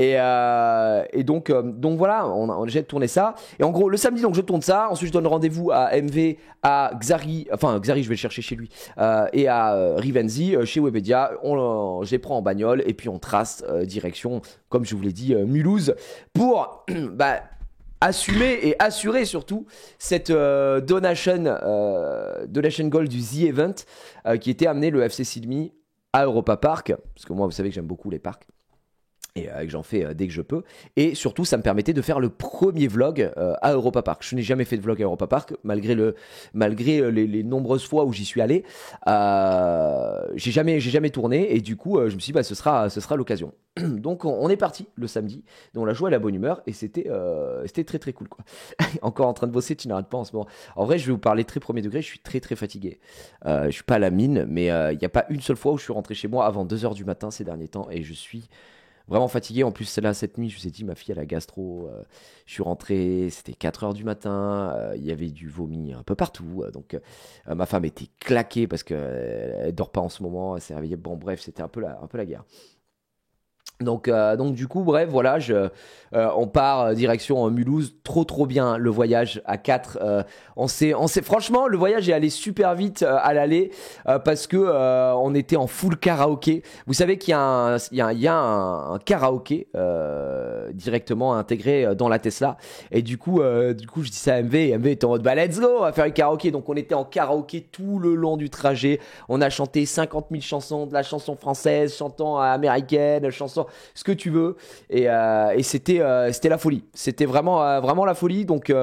Et donc voilà, j'ai tourné ça. Et en gros, le samedi, donc je tourne ça. Ensuite, je donne rendez-vous à MV, à Xari. Enfin, Xari, je vais le chercher chez lui. Et à Rivenzi, chez Webedia. Je les prends en bagnole. Et puis, on trace direction, comme je vous l'ai dit, Mulhouse. Pour assumer et assurer surtout cette donation goal du The Event qui était amené le FC Sydney à Europa Park. Parce que moi, vous savez que j'aime beaucoup les parcs. Et que j'en fais dès que je peux. Et surtout, ça me permettait de faire le premier vlog à Europa Park. Je n'ai jamais fait de vlog à Europa Park, malgré les nombreuses fois où j'y suis allé. J'ai jamais tourné. Et du coup, je me suis dit, ce sera l'occasion. Donc, on est parti le samedi. Donc, on a joué à la bonne humeur. Et c'était très, très cool, quoi. Encore en train de bosser, tu n'arrêtes pas en ce moment. En vrai, je vais vous parler très premier degré. Je suis très, très fatigué. Je suis pas à la mine, mais il n'y a pas une seule fois où je suis rentré chez moi avant 2h du matin ces derniers temps. Et je suis vraiment fatigué. En plus, là, cette nuit, je vous ai dit, ma fille a la gastro. Je suis rentré, c'était 4h du matin. Il y avait du vomi un peu partout. Donc, ma femme était claquée parce qu'elle dort pas en ce moment. Elle s'est réveillée. Bon, bref, c'était un peu la guerre. Donc du coup, bref, voilà, on part direction Mulhouse, trop bien le voyage à 4. On s'est, franchement, le voyage est allé super vite à l'aller parce que on était en full karaoké. Vous savez qu'il y a un karaoké directement intégré dans la Tesla. Et du coup, je dis ça à MV. Et MV était en mode, let's go, on va faire le karaoké. Donc on était en karaoké tout le long du trajet. On a chanté 50 000 chansons, de la chanson française, chanson américaine, chanson ce que tu veux, et c'était la folie. C'était vraiment la folie. Donc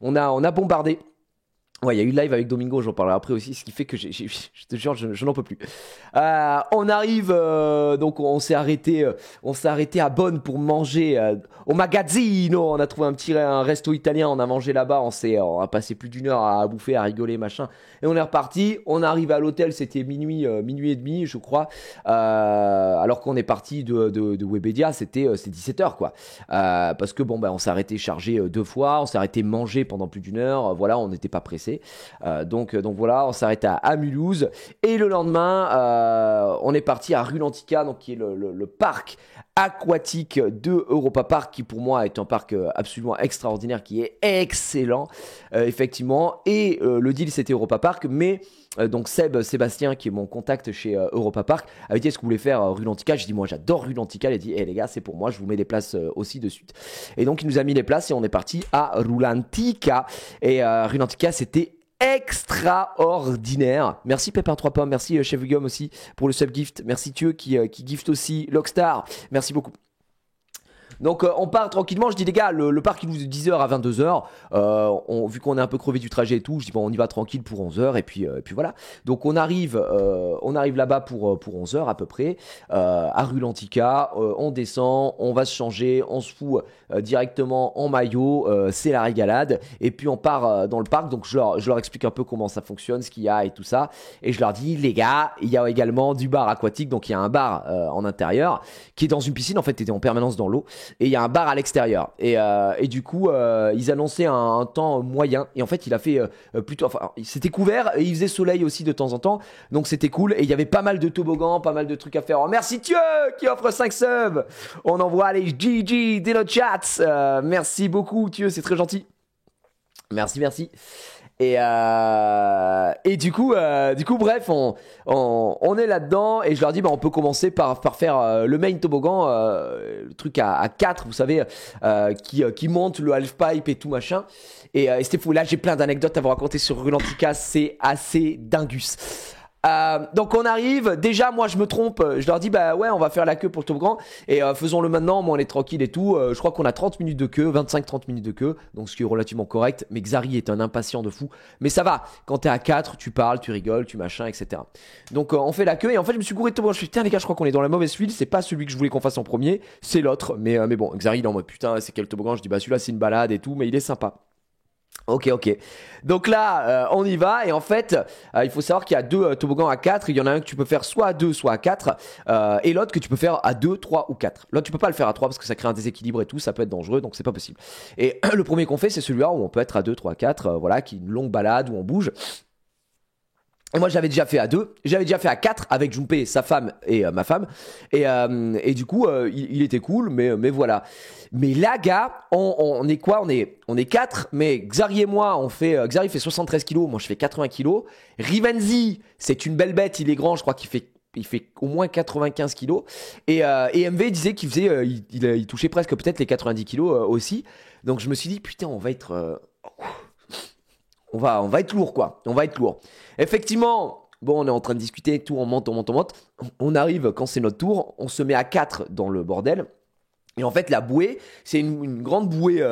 on a bombardé. Ouais, il y a eu le live avec Domingo, j'en parlerai après aussi, ce qui fait que je te jure, je n'en peux plus. On arrive, donc on s'est arrêté à Bonn pour manger au Magazzino. On a trouvé un resto italien, on a mangé là-bas, on a passé plus d'1 heure à bouffer, à rigoler, machin. Et on est reparti, on arrive à l'hôtel, c'était minuit et demi, je crois. Alors qu'on est parti de Webedia, c'était 17h, quoi. Parce que on s'est arrêté charger 2 fois, on s'est arrêté manger pendant plus d'1 heure, voilà, on n'était pas pressé. Donc voilà, on s'arrête à Mulhouse et le lendemain on est parti à Rulantica, donc qui est le parc aquatique de Europa Park, qui pour moi est un parc absolument extraordinaire, qui est excellent effectivement. Et le deal c'était Europa Park, mais donc Sébastien, qui est mon contact chez Europa Park, avait dit est-ce que vous voulez faire Rulantica. J'ai dit moi j'adore Rulantica. Il a dit les gars, c'est pour moi, je vous mets des places aussi de suite. Et donc il nous a mis les places et on est parti à Rulantica. Et Rulantica, c'était extraordinaire. Merci Pépin 3 pommes, merci Chef Guillaume aussi pour le sub gift, merci Thieu qui gift aussi, Lockstar, merci beaucoup. Donc on part tranquillement, je dis les gars, le parc il nous est 10h à 22h, vu qu'on est un peu crevé du trajet et tout, je dis on y va tranquille pour 11h et puis voilà. Donc on arrive là-bas pour 11h à peu près, à Rulantica, on descend, on va se changer, on se fout directement en maillot, c'est la régalade, et puis on part dans le parc. Donc je leur explique un peu comment ça fonctionne, ce qu'il y a et tout ça, et je leur dis les gars, il y a également du bar aquatique, donc il y a un bar en intérieur qui est dans une piscine, en fait t'étais en permanence dans l'eau. Et il y a un bar à l'extérieur. Et du coup, ils annonçaient un temps moyen. Et en fait, il a fait plutôt... Enfin, c'était couvert et il faisait soleil aussi de temps en temps. Donc, c'était cool. Et il y avait pas mal de toboggans, pas mal de trucs à faire. Oh, merci Thieu qui offre 5 subs. On envoie les GG dès le chat. Merci beaucoup Thieu, c'est très gentil. Merci. Et du coup, bref, on est là-dedans et je leur dis, on peut commencer par faire le main toboggan, le truc à 4, vous savez, qui monte le halfpipe et tout machin. Et c'était fou. Là, j'ai plein d'anecdotes à vous raconter sur Rulantica, c'est assez dingus. Donc on arrive, déjà moi je me trompe, je leur dis ouais on va faire la queue pour le toboggan et faisons-le maintenant, moi on est tranquille et tout, je crois qu'on a 30 minutes de queue, 25-30 minutes de queue, donc ce qui est relativement correct, mais Xari est un impatient de fou, mais ça va, quand t'es à 4, tu parles, tu rigoles, tu machin, etc. Donc on fait la queue et en fait je me suis gouré de toboggan, je me suis dit tiens les gars je crois qu'on est dans la mauvaise file, c'est pas celui que je voulais qu'on fasse en premier, c'est l'autre, mais bon, Xari il est en mode putain c'est quel toboggan, je dis celui-là c'est une balade et tout, mais il est sympa. Ok. Donc là, on y va et en fait, il faut savoir qu'il y a 2 toboggans à 4. Il y en a un que tu peux faire soit à 2, soit à 4 et l'autre que tu peux faire à 2, 3 ou 4. L'autre, tu peux pas le faire à 3 parce que ça crée un déséquilibre et tout, ça peut être dangereux, donc c'est pas possible. Et le premier qu'on fait, c'est celui-là où on peut être à 2, 3, 4, voilà, qui est une longue balade où on bouge. Et moi j'avais déjà fait à 2, j'avais déjà fait à 4 avec Junpei, sa femme et ma femme. Et du coup il était cool, mais voilà. Mais là gars, on est quoi? On est 4, mais Xari et moi on fait... Xari fait 73 kilos, moi je fais 80 kilos. Rivenzi, c'est une belle bête, il est grand, je crois il fait au moins 95 kilos. Et MV disait qu'il faisait, il touchait presque peut-être les 90 kilos aussi. Donc je me suis dit putain on va être... on va être lourd quoi, on va être lourd. Effectivement, bon on est en train de discuter, tout, on monte. On arrive quand c'est notre tour, on se met à 4 dans le bordel. Et en fait la bouée, c'est une grande bouée,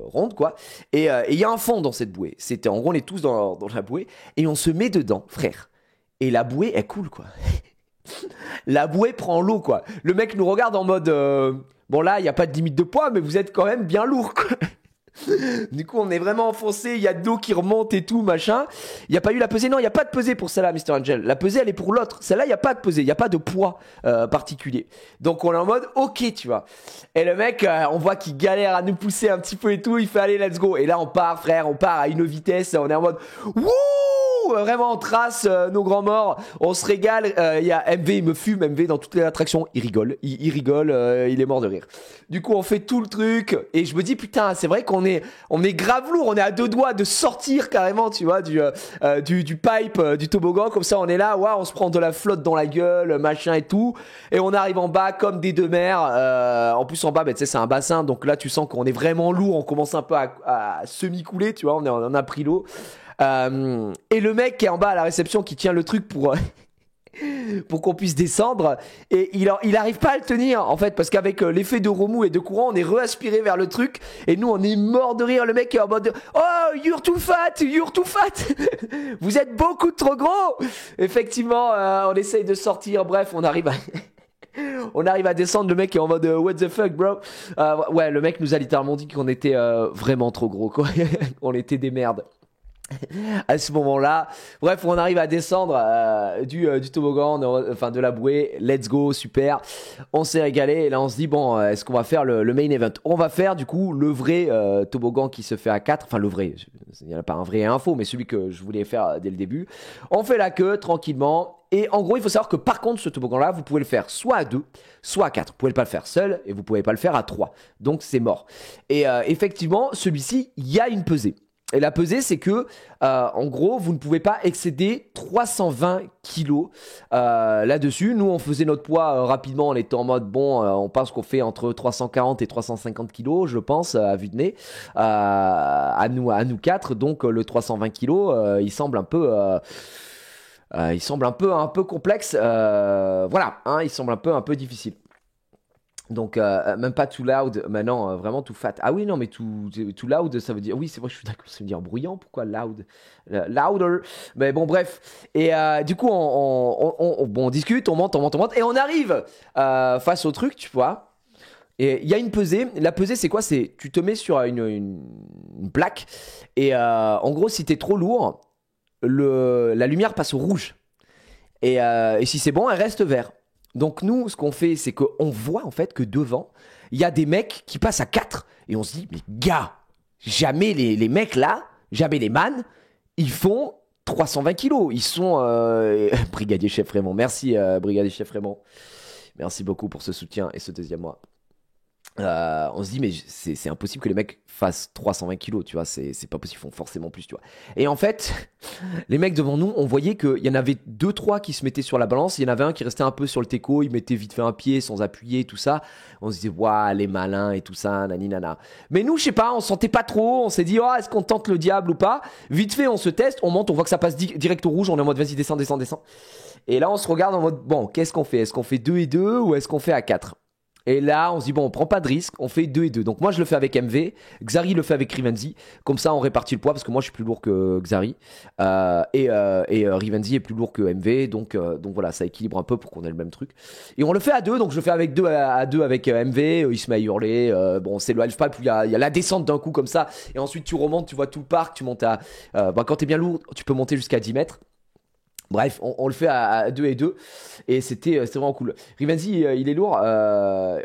ronde quoi. Et il y a un fond dans cette bouée. C'était en gros on est tous dans la bouée et on se met dedans, frère. Et la bouée elle coule quoi. La bouée prend l'eau quoi. Le mec nous regarde en mode bon là il y a pas de limite de poids mais vous êtes quand même bien lourd quoi. Du coup, on est vraiment enfoncé, il y a de l'eau qui remonte et tout, machin. Il n'y a pas eu la pesée, non, il n'y a pas de pesée pour celle-là, Mr. Angel. La pesée, elle est pour l'autre. Celle-là, il n'y a pas de pesée, il n'y a pas de poids particulier. Donc, on est en mode, ok, tu vois. Et le mec, on voit qu'il galère à nous pousser un petit peu et tout. Il fait, allez, let's go. Et là, on part, frère, on part à une vitesse. On est en mode, wouh! Vraiment, on trace nos grands morts. On se régale. Il y a MV, il me fume. MV, dans toutes les attractions, il rigole. Il rigole, il est mort de rire. Du coup, on fait tout le truc. Et je me dis, putain, c'est vrai qu'on est grave lourd. On est à deux doigts de sortir carrément, tu vois, du pipe, du toboggan. Comme ça, on est là, waouh, on se prend de la flotte dans la gueule, machin et tout. Et on arrive en bas comme des deux mers. En plus, en bas, tu sais, c'est un bassin. Donc là, tu sens qu'on est vraiment lourd. On commence un peu à semi-couler, tu vois. On a pris l'eau. Et le mec qui est en bas à la réception qui tient le truc pour qu'on puisse descendre et il arrive pas à le tenir en fait parce qu'avec l'effet de remous et de courant on est re-aspiré vers le truc et nous on est mort de rire. Le mec est en mode oh you're too fat vous êtes beaucoup trop gros. Effectivement on essaye de sortir, bref on arrive à descendre. Le mec est en mode what the fuck bro. Ouais, le mec nous a littéralement dit qu'on était vraiment trop gros quoi. On était des merdes à ce moment-là. Bref, on arrive à descendre du toboggan, enfin de la bouée. Let's go, super. On s'est régalé et là on se dit bon, est-ce qu'on va faire le main event? On va faire du coup le vrai toboggan qui se fait à 4. Enfin le vrai, il n'y en a pas un vrai et un faux, mais celui que je voulais faire dès le début. On fait la queue tranquillement. Et en gros, il faut savoir que par contre, ce toboggan-là, vous pouvez le faire soit à 2, soit à 4. Vous pouvez pas le faire seul et vous pouvez pas le faire à 3. Donc c'est mort. Et effectivement, celui-ci, il y a une pesée. Et la pesée, c'est que, en gros, vous ne pouvez pas excéder 320 kilos là-dessus. Nous, on faisait notre poids rapidement. On était en mode, bon, on pense qu'on fait entre 340 et 350 kilos, je pense, à vue de nez, à nous quatre. Donc, le 320 kilos, il semble un peu... un peu complexe. Voilà, hein, il semble un peu difficile. Donc même pas too loud, maintenant vraiment too fat. Ah oui non mais too loud ça veut dire, oui c'est vrai je suis d'accord, ça veut dire bruyant, pourquoi loud, louder, mais bon bref. Et du coup on discute, on monte et on arrive face au truc tu vois. Et il y a une pesée. La pesée c'est quoi? C'est tu te mets sur une plaque et en gros si t'es trop lourd la lumière passe au rouge et si c'est bon elle reste vert. Donc nous, ce qu'on fait, c'est qu'on voit en fait que devant, il y a des mecs qui passent à 4. Et on se dit, mais gars, jamais les mecs là, jamais les man, ils font 320 kilos. Ils sont... Brigadier Chef Raymond, merci Brigadier Chef Raymond. Merci beaucoup pour ce soutien et ce deuxième mois. On se dit mais c'est impossible que les mecs fassent 320 kilos, tu vois, c'est pas possible, ils font forcément plus, tu vois. Et en fait, les mecs devant nous, on voyait qu'il y en avait 2-3 qui se mettaient sur la balance, il y en avait un qui restait un peu sur le teco, il mettait vite fait un pied sans appuyer, tout ça. On se disait, waouh, les malins et tout ça, nani nana. Mais nous, je sais pas, on sentait pas trop, on s'est dit, oh, est-ce qu'on tente le diable ou pas? Vite fait, on se teste, on monte, on voit que ça passe direct au rouge, on est en mode, vas-y, descends. Et là, on se regarde en mode, bon, qu'est-ce qu'on fait? Est-ce qu'on fait 2 et 2 ou est-ce qu'on fait à 4? Et là, on se dit, bon, on prend pas de risque, on fait 2 et 2. Donc moi, je le fais avec MV, Xari le fait avec Rivenzi. Comme ça, on répartit le poids, parce que moi, je suis plus lourd que Xari. Et Rivenzi est plus lourd que MV. Donc voilà, ça équilibre un peu pour qu'on ait le même truc. Et on le fait à 2, donc je le fais avec 2 à 2 avec MV. Il se met à hurler. Bon, c'est le halfpipe où il y a la descente d'un coup comme ça. Et ensuite, tu remontes, tu vois tout le parc, tu montes à... quand t'es bien lourd, tu peux monter jusqu'à 10 mètres. Bref, on le fait à 2 et 2 et c'était vraiment cool. Rivenzi, il est lourd.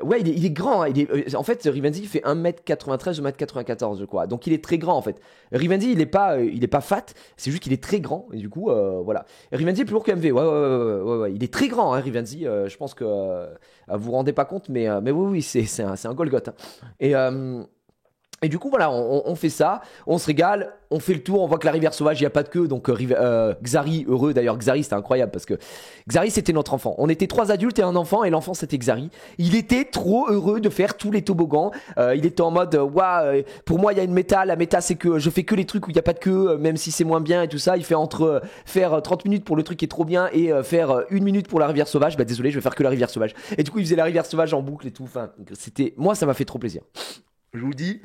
Ouais, il est grand. Hein, en fait, Rivenzi fait 1m93, 1m94, je crois. Donc il est très grand en fait. Rivenzi, il est pas fat, c'est juste qu'il est très grand. Et du coup, voilà. Rivenzi est plus lourd que MV. Ouais. Il est très grand, hein, Rivenzi. Je pense que vous vous rendez pas compte, mais oui, c'est un Golgoth. Hein. Et du coup, voilà, on fait ça, on se régale, on fait le tour, on voit que la rivière sauvage, il n'y a pas de queue. Donc, Xari, heureux. D'ailleurs, Xari, c'était incroyable parce que Xari, c'était notre enfant. On était 3 adultes et un enfant, et l'enfant, c'était Xari. Il était trop heureux de faire tous les toboggans. Il était en mode, pour moi, il y a une méta. La méta, c'est que je fais que les trucs où il n'y a pas de queue, même si c'est moins bien et tout ça. Il fait entre faire 30 minutes pour le truc qui est trop bien et faire 1 minute pour la rivière sauvage. Bah, désolé, je vais faire que la rivière sauvage. Et du coup, il faisait la rivière sauvage en boucle et tout. Enfin, moi, ça m'a fait trop plaisir. Je vous le dis,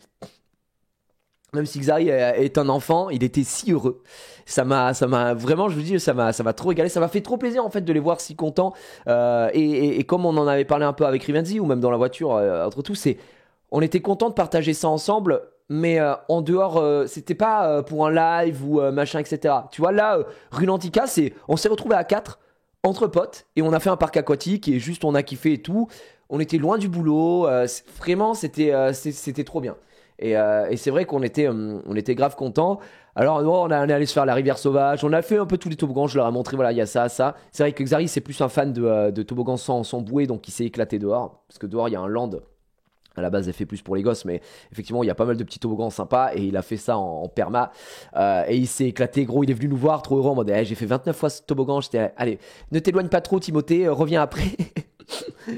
même si Xari est un enfant, il était si heureux. Ça m'a vraiment, je vous dis, ça m'a trop régalé. Ça m'a fait trop plaisir en fait de les voir si contents. Et comme on en avait parlé un peu avec Rivenzi ou même dans la voiture entre tous, on était contents de partager ça ensemble. Mais en dehors, c'était pas pour un live ou machin, etc. Tu vois, là, Rulantica, on s'est retrouvés à 4 entre potes et on a fait un parc aquatique et juste on a kiffé et tout. On était loin du boulot, vraiment c'était trop bien. Et c'est vrai qu'on était grave contents. Alors on est allé se faire la rivière sauvage, on a fait un peu tous les toboggans, je leur ai montré, voilà, il y a ça, ça. C'est vrai que Xari c'est plus un fan de toboggans sans bouée, donc il s'est éclaté dehors. Parce que dehors il y a un land, à la base elle fait plus pour les gosses, mais effectivement il y a pas mal de petits toboggans sympas, et il a fait ça en perma. Et il s'est éclaté, gros, il est venu nous voir, trop heureux, en mode j'ai fait 29 fois ce toboggan, j'étais allez, ne t'éloigne pas trop Timothée, reviens après.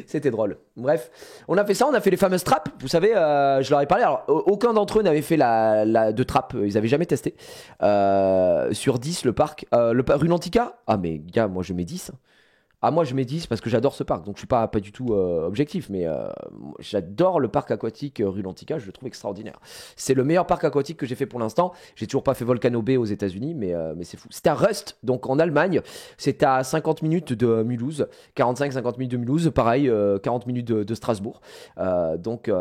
C'était drôle. Bref, on a fait ça, on a fait les fameuses trappes. Vous savez, je leur ai parlé. Alors, aucun d'entre eux n'avait fait la de trappe. Ils avaient jamais testé. Sur 10, le parc. Rulantica. Ah, mais gars, moi je mets 10. Ah, moi je mets 10 parce que j'adore ce parc, donc je suis pas du tout objectif, mais j'adore le parc aquatique Rulantica, je le trouve extraordinaire. C'est le meilleur parc aquatique que j'ai fait pour l'instant. J'ai toujours pas fait Volcano Bay aux États-Unis, mais c'est fou. C'était à Rust, donc en Allemagne. C'est à 50 minutes de Mulhouse, 45-50 minutes de Mulhouse, pareil, 40 minutes de Strasbourg. Donc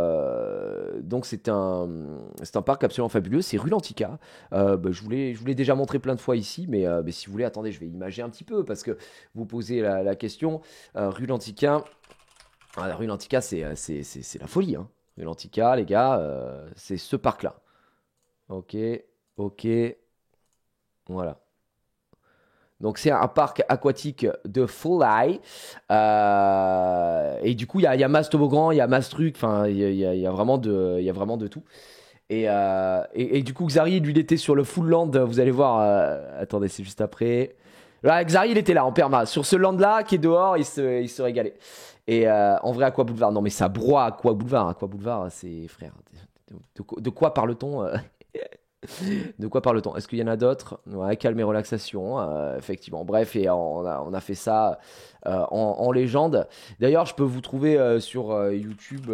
c'est un parc absolument fabuleux. C'est Rulantica. Je vous l'ai déjà montré plein de fois ici, mais si vous voulez, attendez, je vais imager un petit peu parce que vous posez la question. Rulantica, Rulantica c'est la folie. Hein. Rulantica, les gars, c'est ce parc-là. Ok, voilà. Donc c'est un parc aquatique de Fly. Et du coup, il y a masse toboggan, il y a masse truc, enfin, il y a vraiment de tout. Et du coup, Xari, lui, il était sur le full land. Vous allez voir. Attendez, c'est juste après. Là, Xari, il était là en perma. Sur ce land-là qui est dehors, il se régalait. Et en vrai, Aqua Boulevard, non mais ça broie Aqua Boulevard. Aqua Boulevard, c'est frère. De quoi parle-t-on De quoi parle-t-on? Est-ce qu'il y en a d'autres? Ouais, calme et relaxation, effectivement. Bref, et on a fait ça en légende. D'ailleurs, je peux vous trouver sur YouTube,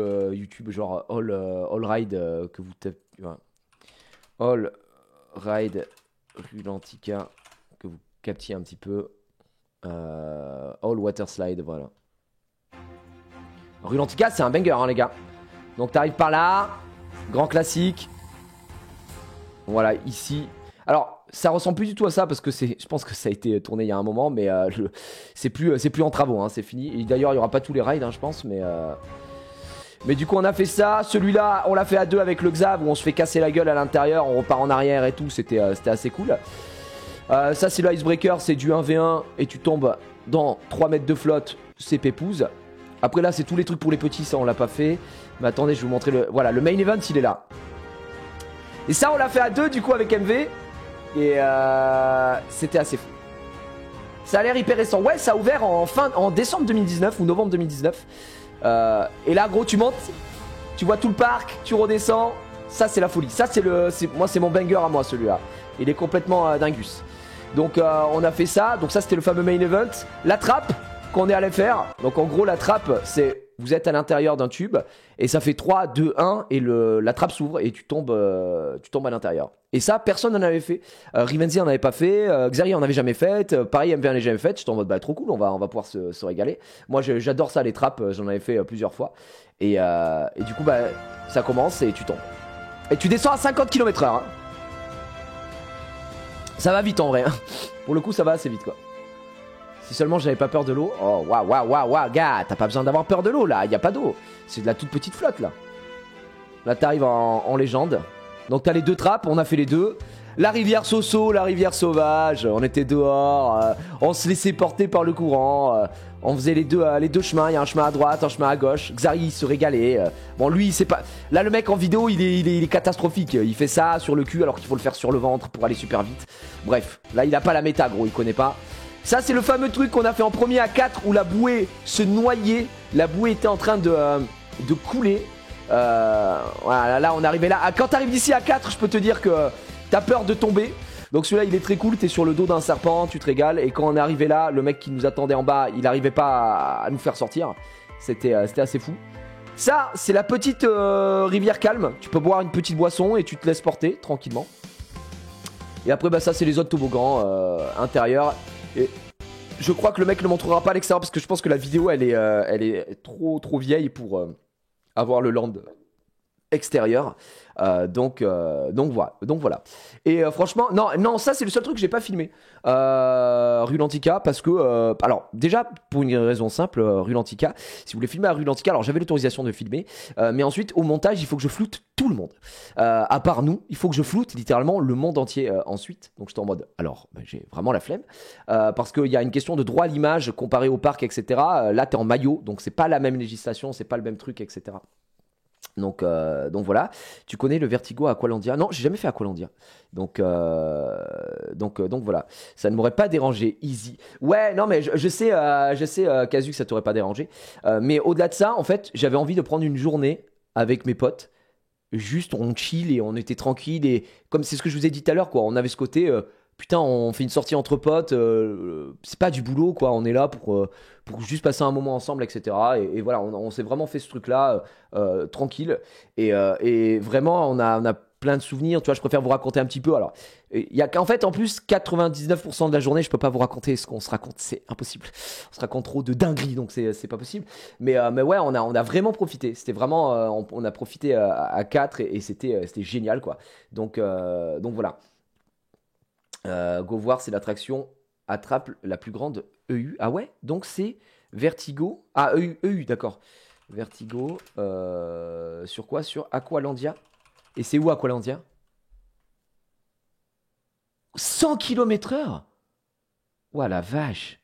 genre All Ride que vous tapez. Ouais. All Ride Rulantica, que vous captiez un petit peu. All Water Slide, voilà. Rulantica, c'est un banger, hein, les gars. Donc, t'arrives par là, grand classique. Voilà, ici. Alors, ça ressemble plus du tout à ça parce que je pense que ça a été tourné il y a un moment, mais c'est plus en travaux, hein, c'est fini. Et d'ailleurs, il y aura pas tous les rides, hein, je pense, mais du coup, on a fait ça. Celui-là, on l'a fait à 2 avec le Xav où on se fait casser la gueule à l'intérieur, on repart en arrière et tout. C'était assez cool. Ça, c'est le Icebreaker, c'est du 1v1 et tu tombes dans 3 mètres de flotte, c'est pépouze. Après, là, c'est tous les trucs pour les petits, ça, on l'a pas fait. Mais attendez, je vais vous montrer voilà, le main event, il est là. Et ça, on l'a fait à 2 du coup avec MV. Et c'était assez fou. Ça a l'air hyper récent. Ouais, ça a ouvert en décembre 2019 ou novembre 2019. Et là, gros, tu montes, tu vois tout le parc, tu redescends. Ça, c'est la folie. Ça, moi, c'est mon banger à moi, celui-là. Il est complètement dingus. Donc, on a fait ça. Donc, ça, c'était le fameux main event. La trappe qu'on est allé faire. Donc, en gros, la trappe, c'est... Vous êtes à l'intérieur d'un tube et ça fait 3, 2, 1 et la trappe s'ouvre et tu tombes à l'intérieur. Et ça, personne n'en avait fait. Rivenzi en avait pas fait, Xari en avait jamais fait, pareil MV en avait jamais fait. J'étais en mode trop cool, on va pouvoir se régaler. Moi j'adore ça les trappes, j'en avais fait plusieurs fois. Et du coup ça commence et tu tombes. Et tu descends à 50 km/h. Hein. Ça va vite en vrai. Hein. Pour le coup ça va assez vite quoi. Si seulement j'avais pas peur de l'eau. Oh, waouh, waouh, waouh, waouh, gars, t'as pas besoin d'avoir peur de l'eau, là. Y a pas d'eau. C'est de la toute petite flotte, là. Là, t'arrives en légende. Donc, t'as les deux trappes. On a fait les deux. La rivière Soso, la rivière sauvage. On était dehors. On se laissait porter par le courant. On faisait les deux chemins. Il y a un chemin à droite, un chemin à gauche. Xari, il se régalait. Bon, lui, c'est pas. Là, le mec en vidéo, il est catastrophique. Il fait ça sur le cul alors qu'il faut le faire sur le ventre pour aller super vite. Bref, là, il a pas la méta, gros. Il connaît pas. Ça, c'est le fameux truc qu'on a fait en premier à 4 où la bouée se noyait. La bouée était en train de couler. Voilà, là, on est arrivé là. Quand t'arrives d'ici à 4, je peux te dire que t'as peur de tomber. Donc celui-là il est très cool, t'es sur le dos d'un serpent, tu te régales. Et quand on est arrivé là, le mec qui nous attendait en bas, il arrivait pas à nous faire sortir. C'était assez fou. Ça c'est la petite rivière calme. Tu peux boire une petite boisson et tu te laisses porter tranquillement. Et après bah ça c'est les autres toboggans intérieurs. Et je crois que le mec ne montrera pas à l'extérieur parce que je pense que la vidéo elle est trop vieille pour avoir le land extérieur. Donc voilà. Et franchement, non, ça c'est le seul truc que j'ai pas filmé. Rulantica, parce que alors déjà pour une raison simple, Rulantica, si vous voulez filmer à Rulantica, alors j'avais l'autorisation de filmer, mais ensuite au montage il faut que je floute tout le monde. À part nous, il faut que je floute littéralement le monde entier ensuite. Donc j'étais en mode, alors j'ai vraiment la flemme, parce qu'il y a une question de droit à l'image comparé au parc, etc. Là t'es en maillot, donc c'est pas la même législation, c'est pas le même truc, etc. Donc voilà, tu connais le Vertigo à Aqualandia? Non, j'ai jamais fait Aqualandia. Donc voilà, ça ne m'aurait pas dérangé, easy. Ouais, non mais je sais Kazu que ça t'aurait pas dérangé. Mais au-delà de ça, en fait, j'avais envie de prendre une journée avec mes potes. Juste on chill et on était tranquille et comme c'est ce que je vous ai dit tout à l'heure quoi, on avait ce côté putain, on fait une sortie entre potes, c'est pas du boulot quoi, on est là pour juste passer un moment ensemble, etc. Et voilà, on s'est vraiment fait ce truc-là tranquille. Et vraiment, on a plein de souvenirs. Tu vois, je préfère vous raconter un petit peu. Alors, il y a qu'en fait, en plus, 99% de la journée, je peux pas vous raconter ce qu'on se raconte, c'est impossible. On se raconte trop de dingueries, donc c'est pas possible. Mais ouais, on a vraiment profité. C'était vraiment, on a profité à 4 et c'était génial quoi. Donc voilà. Go voir, c'est l'attraction attrape la plus grande EU. Ah ouais, donc c'est Vertigo. Ah, EU, d'accord. Vertigo, sur quoi? Sur Aqualandia. Et c'est où Aqualandia? 100 km/h. Ouah la vache.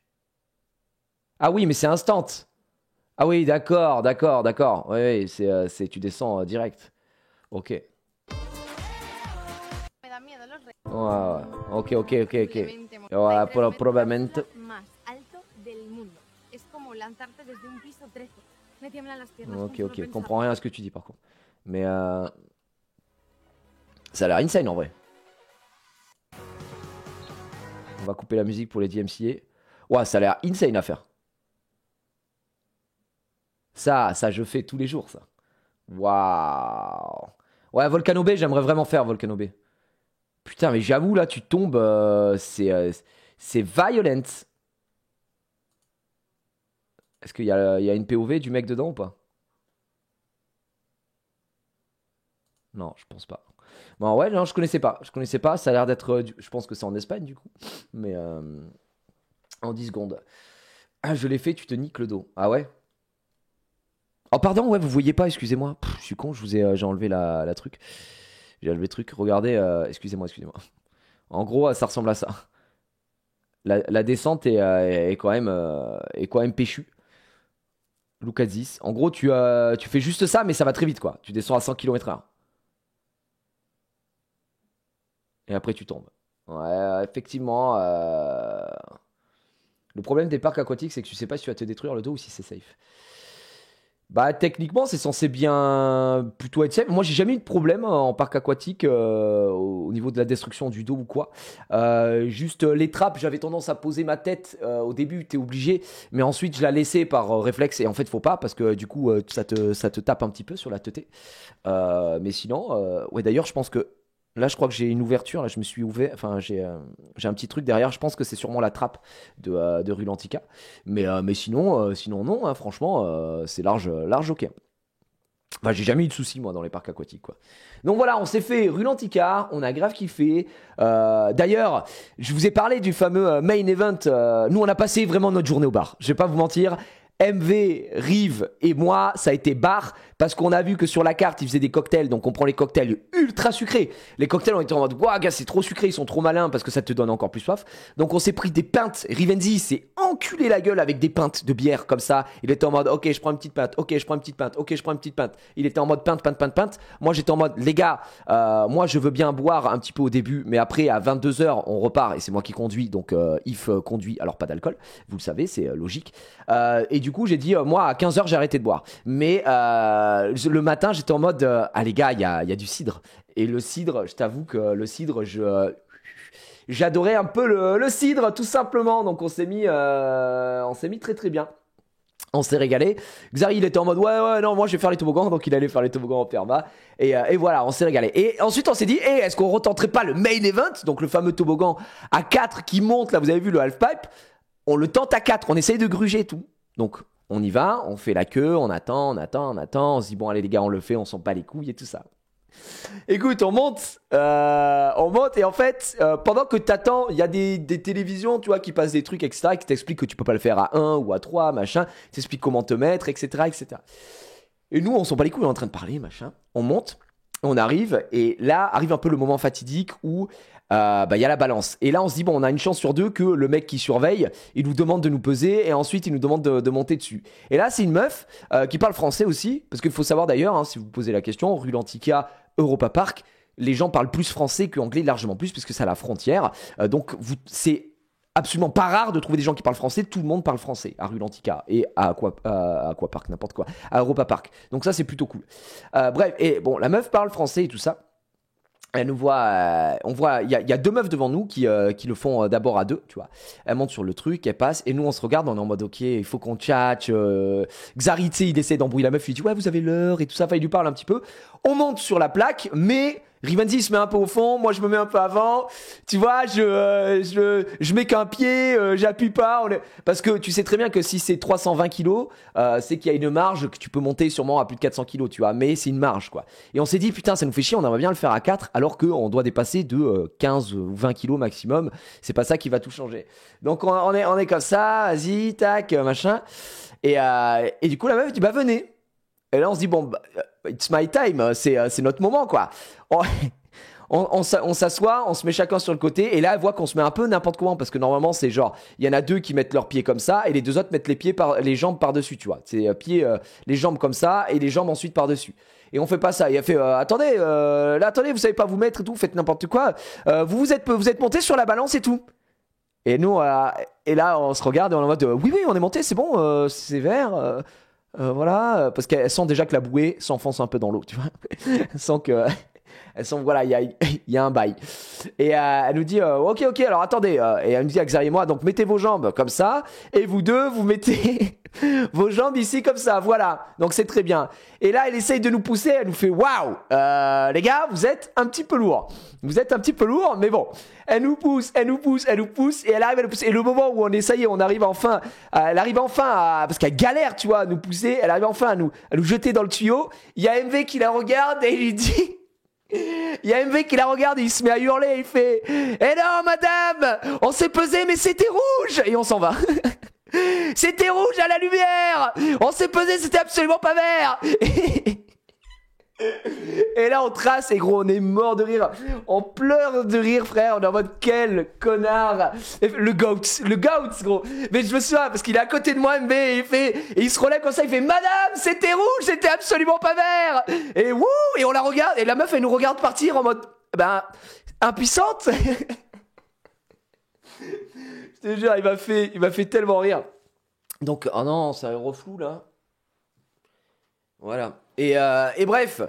Ah oui, mais c'est instant. Ah oui, d'accord. Oui, tu descends direct. Ok. Ouais. Ok. Voilà, probablement. Ok. Comprends rien à ce que tu dis par contre. Mais ça a l'air insane en vrai. On va couper la musique pour les DMCA. Ouais, ça a l'air insane à faire. Ça je fais tous les jours ça. Waouh. Ouais, Volcano Bay, j'aimerais vraiment faire Volcano Bay. Putain, mais j'avoue là, tu tombes, c'est violent. Est-ce qu'il y a une POV du mec dedans ou pas? Non, je pense pas. Bon, ouais, non, je connaissais pas. Ça a l'air d'être. Je pense que c'est en Espagne, du coup. Mais en 10 secondes. Ah, je l'ai fait, tu te niques le dos. Ah ouais? Oh, pardon, ouais, vous voyez pas, excusez-moi. Je suis con, j'ai enlevé la truc. J'ai enlevé le truc. Regardez, excusez-moi. En gros, ça ressemble à ça. La descente est quand même péchue. Lucazis. En gros, tu fais juste ça, mais ça va très vite, quoi. Tu descends à 100 km/h. Et après, tu tombes. Ouais, effectivement. Le problème des parcs aquatiques, c'est que tu sais pas si tu vas te détruire le dos ou si c'est safe. Bah, techniquement, c'est censé bien plutôt être safe. Moi, j'ai jamais eu de problème en parc aquatique au niveau de la destruction du dos ou quoi. Juste les trappes, j'avais tendance à poser ma tête au début, t'es obligé. Mais ensuite, je la laissais par réflexe. Et en fait, faut pas parce que du coup, ça te tape un petit peu sur la teuté. Mais sinon, ouais, d'ailleurs, je pense que là, je crois que j'ai une ouverture. Là, je me suis ouvert. Enfin, j'ai un petit truc derrière. Je pense que c'est sûrement la trappe de Rulantica. Mais sinon non. Hein, franchement, c'est large ok. Enfin, j'ai jamais eu de soucis, moi, dans les parcs aquatiques, quoi. Donc voilà, on s'est fait rue Lantica, on a grave kiffé. D'ailleurs, je vous ai parlé du fameux main event. Nous, on a passé vraiment notre journée au bar. Je vais pas vous mentir. MV, Rive et moi, ça a été bar parce qu'on a vu que sur la carte, ils faisaient des cocktails. Donc, on prend les cocktails ultra sucrés. Les cocktails, on était en mode, waouh, gars, c'est trop sucré, ils sont trop malins parce que ça te donne encore plus soif. Donc, on s'est pris des pintes. Rivenzi s'est enculé la gueule avec des pintes de bière comme ça. Il était en mode, ok, je prends une petite pinte, ok, je prends une petite pinte, ok, je prends une petite pinte. Il était en mode pinte, pinte, pinte, pinte. Moi, j'étais en mode, les gars, moi, je veux bien boire un petit peu au début, mais après, à 22h, on repart et c'est moi qui conduis. Donc, If conduit, alors pas d'alcool. Vous le savez, c'est logique. Et du coup, j'ai dit, moi, à 15h, j'ai arrêté de boire. Mais le matin, j'étais en mode, ah les gars, il y a du cidre. Et le cidre, je t'avoue que le cidre, j'adorais un peu le cidre, tout simplement. Donc, on s'est mis très très bien. On s'est régalé. Xari, il était en mode ouais, non, moi je vais faire les toboggans. Donc il allait faire les toboggans en perma. Et voilà, on s'est régalé. Et ensuite, on s'est dit, est-ce qu'on retenterait pas le main event, donc le fameux toboggan à 4 qui monte, là, vous avez vu le half-pipe. On le tente à 4, on essaye de gruger tout. Donc on y va, on fait la queue, on attend. On se dit, bon, allez les gars, on le fait, on s'en bat les couilles et tout ça. Écoute, on monte et en fait, pendant que t'attends, il y a des télévisions, tu vois, qui passent des trucs, etc., qui t'expliquent que tu peux pas le faire à 1 ou à 3, machin, t'expliquent comment te mettre, etc., etc. Et nous, on s'en bat les couilles, on est en train de parler, machin. On monte, on arrive, et là, arrive un peu le moment fatidique où y a la balance. Et là, on se dit, bon, on a une chance sur 2 que le mec qui surveille, il nous demande de nous peser, et ensuite, il nous demande de monter dessus. Et là, c'est une meuf qui parle français aussi, parce qu'il faut savoir d'ailleurs, hein, si vous posez la question, rue Lantica, Europa Park, les gens parlent plus français qu'anglais, largement plus, puisque c'est à la frontière. Donc, c'est absolument pas rare de trouver des gens qui parlent français. Tout le monde parle français à rue Lantica et à Aquapark, n'importe quoi, à Europa Park. Donc ça, c'est plutôt cool. Bref, et bon, la meuf parle français et tout ça. Elle nous voit, on voit, il y a 2 meufs devant nous qui le font d'abord à 2, tu vois. Elles montent sur le truc, elles passent, et nous on se regarde, on est en mode ok, il faut qu'on tchatche. Xari, tu sais, il essaie d'embrouiller la meuf, il dit ouais, vous avez l'heure et tout ça, enfin il lui parle un petit peu. On monte sur la plaque, mais Rivenzi se met un peu au fond, moi je me mets un peu avant. Tu vois, je mets qu'un pied, j'appuie pas. Parce que tu sais très bien que si c'est 320 kilos, c'est qu'il y a une marge que tu peux monter sûrement à plus de 400 kilos, tu vois. Mais c'est une marge, quoi. Et on s'est dit, putain, ça nous fait chier, on aimerait bien le faire à 4, alors qu'on doit dépasser de 15 ou 20 kilos maximum. C'est pas ça qui va tout changer. Donc on est comme ça, vas-y, tac, machin. Et du coup, la meuf dit, bah venez. Et là, on se dit, bon, it's my time, c'est notre moment, quoi. On s'assoit, on se met chacun sur le côté, et là, elle voit qu'on se met un peu n'importe comment, parce que normalement, c'est genre, il y en a 2 qui mettent leurs pieds comme ça, et les 2 autres mettent les jambes par-dessus, tu vois. C'est les jambes comme ça, et les jambes ensuite par-dessus. Et on fait pas ça. Et elle fait, attendez, vous savez pas vous mettre et tout, vous faites n'importe quoi. Vous êtes monté sur la balance et tout. Et nous, et là, on se regarde et on est en mode, oui, on est monté, c'est bon, c'est vert. Voilà, parce qu'elles sentent déjà que la bouée s'enfonce un peu dans l'eau, tu vois. Elles sentent, voilà, il y a un bail. Et elle nous dit, ok, alors attendez. Et elle nous dit à Xavier et moi, donc mettez vos jambes comme ça, et vous deux, vous mettez vos jambes ici comme ça, voilà. Donc c'est très bien. Et là, elle essaye de nous pousser, elle nous fait, waouh, les gars, vous êtes un petit peu lourds. Vous êtes un petit peu lourds, mais bon. Elle nous pousse, et elle arrive à nous pousser. Et le moment où on est, ça y est, on arrive enfin, elle arrive enfin parce qu'elle galère, tu vois, à nous pousser, elle arrive enfin à nous jeter dans le tuyau. Il y a MV qui la regarde et il lui dit, il y a MV qui la regarde et il se met à hurler, il fait, eh non, madame, on s'est pesé, mais c'était rouge! Et on s'en va. C'était rouge à la lumière! On s'est pesé, c'était absolument pas vert! Et là on trace et gros on est mort de rire. On pleure de rire frère. On est en mode quel connard. Le goat gros. Mais je me souviens parce qu'il est à côté de moi MB et il se relève comme ça. Il fait madame c'était rouge, c'était absolument pas vert. Et wouh. Et on la regarde et la meuf elle nous regarde partir en mode impuissante. Je te jure il m'a fait tellement rire. Donc oh non c'est un reflou là. Voilà. Et bref,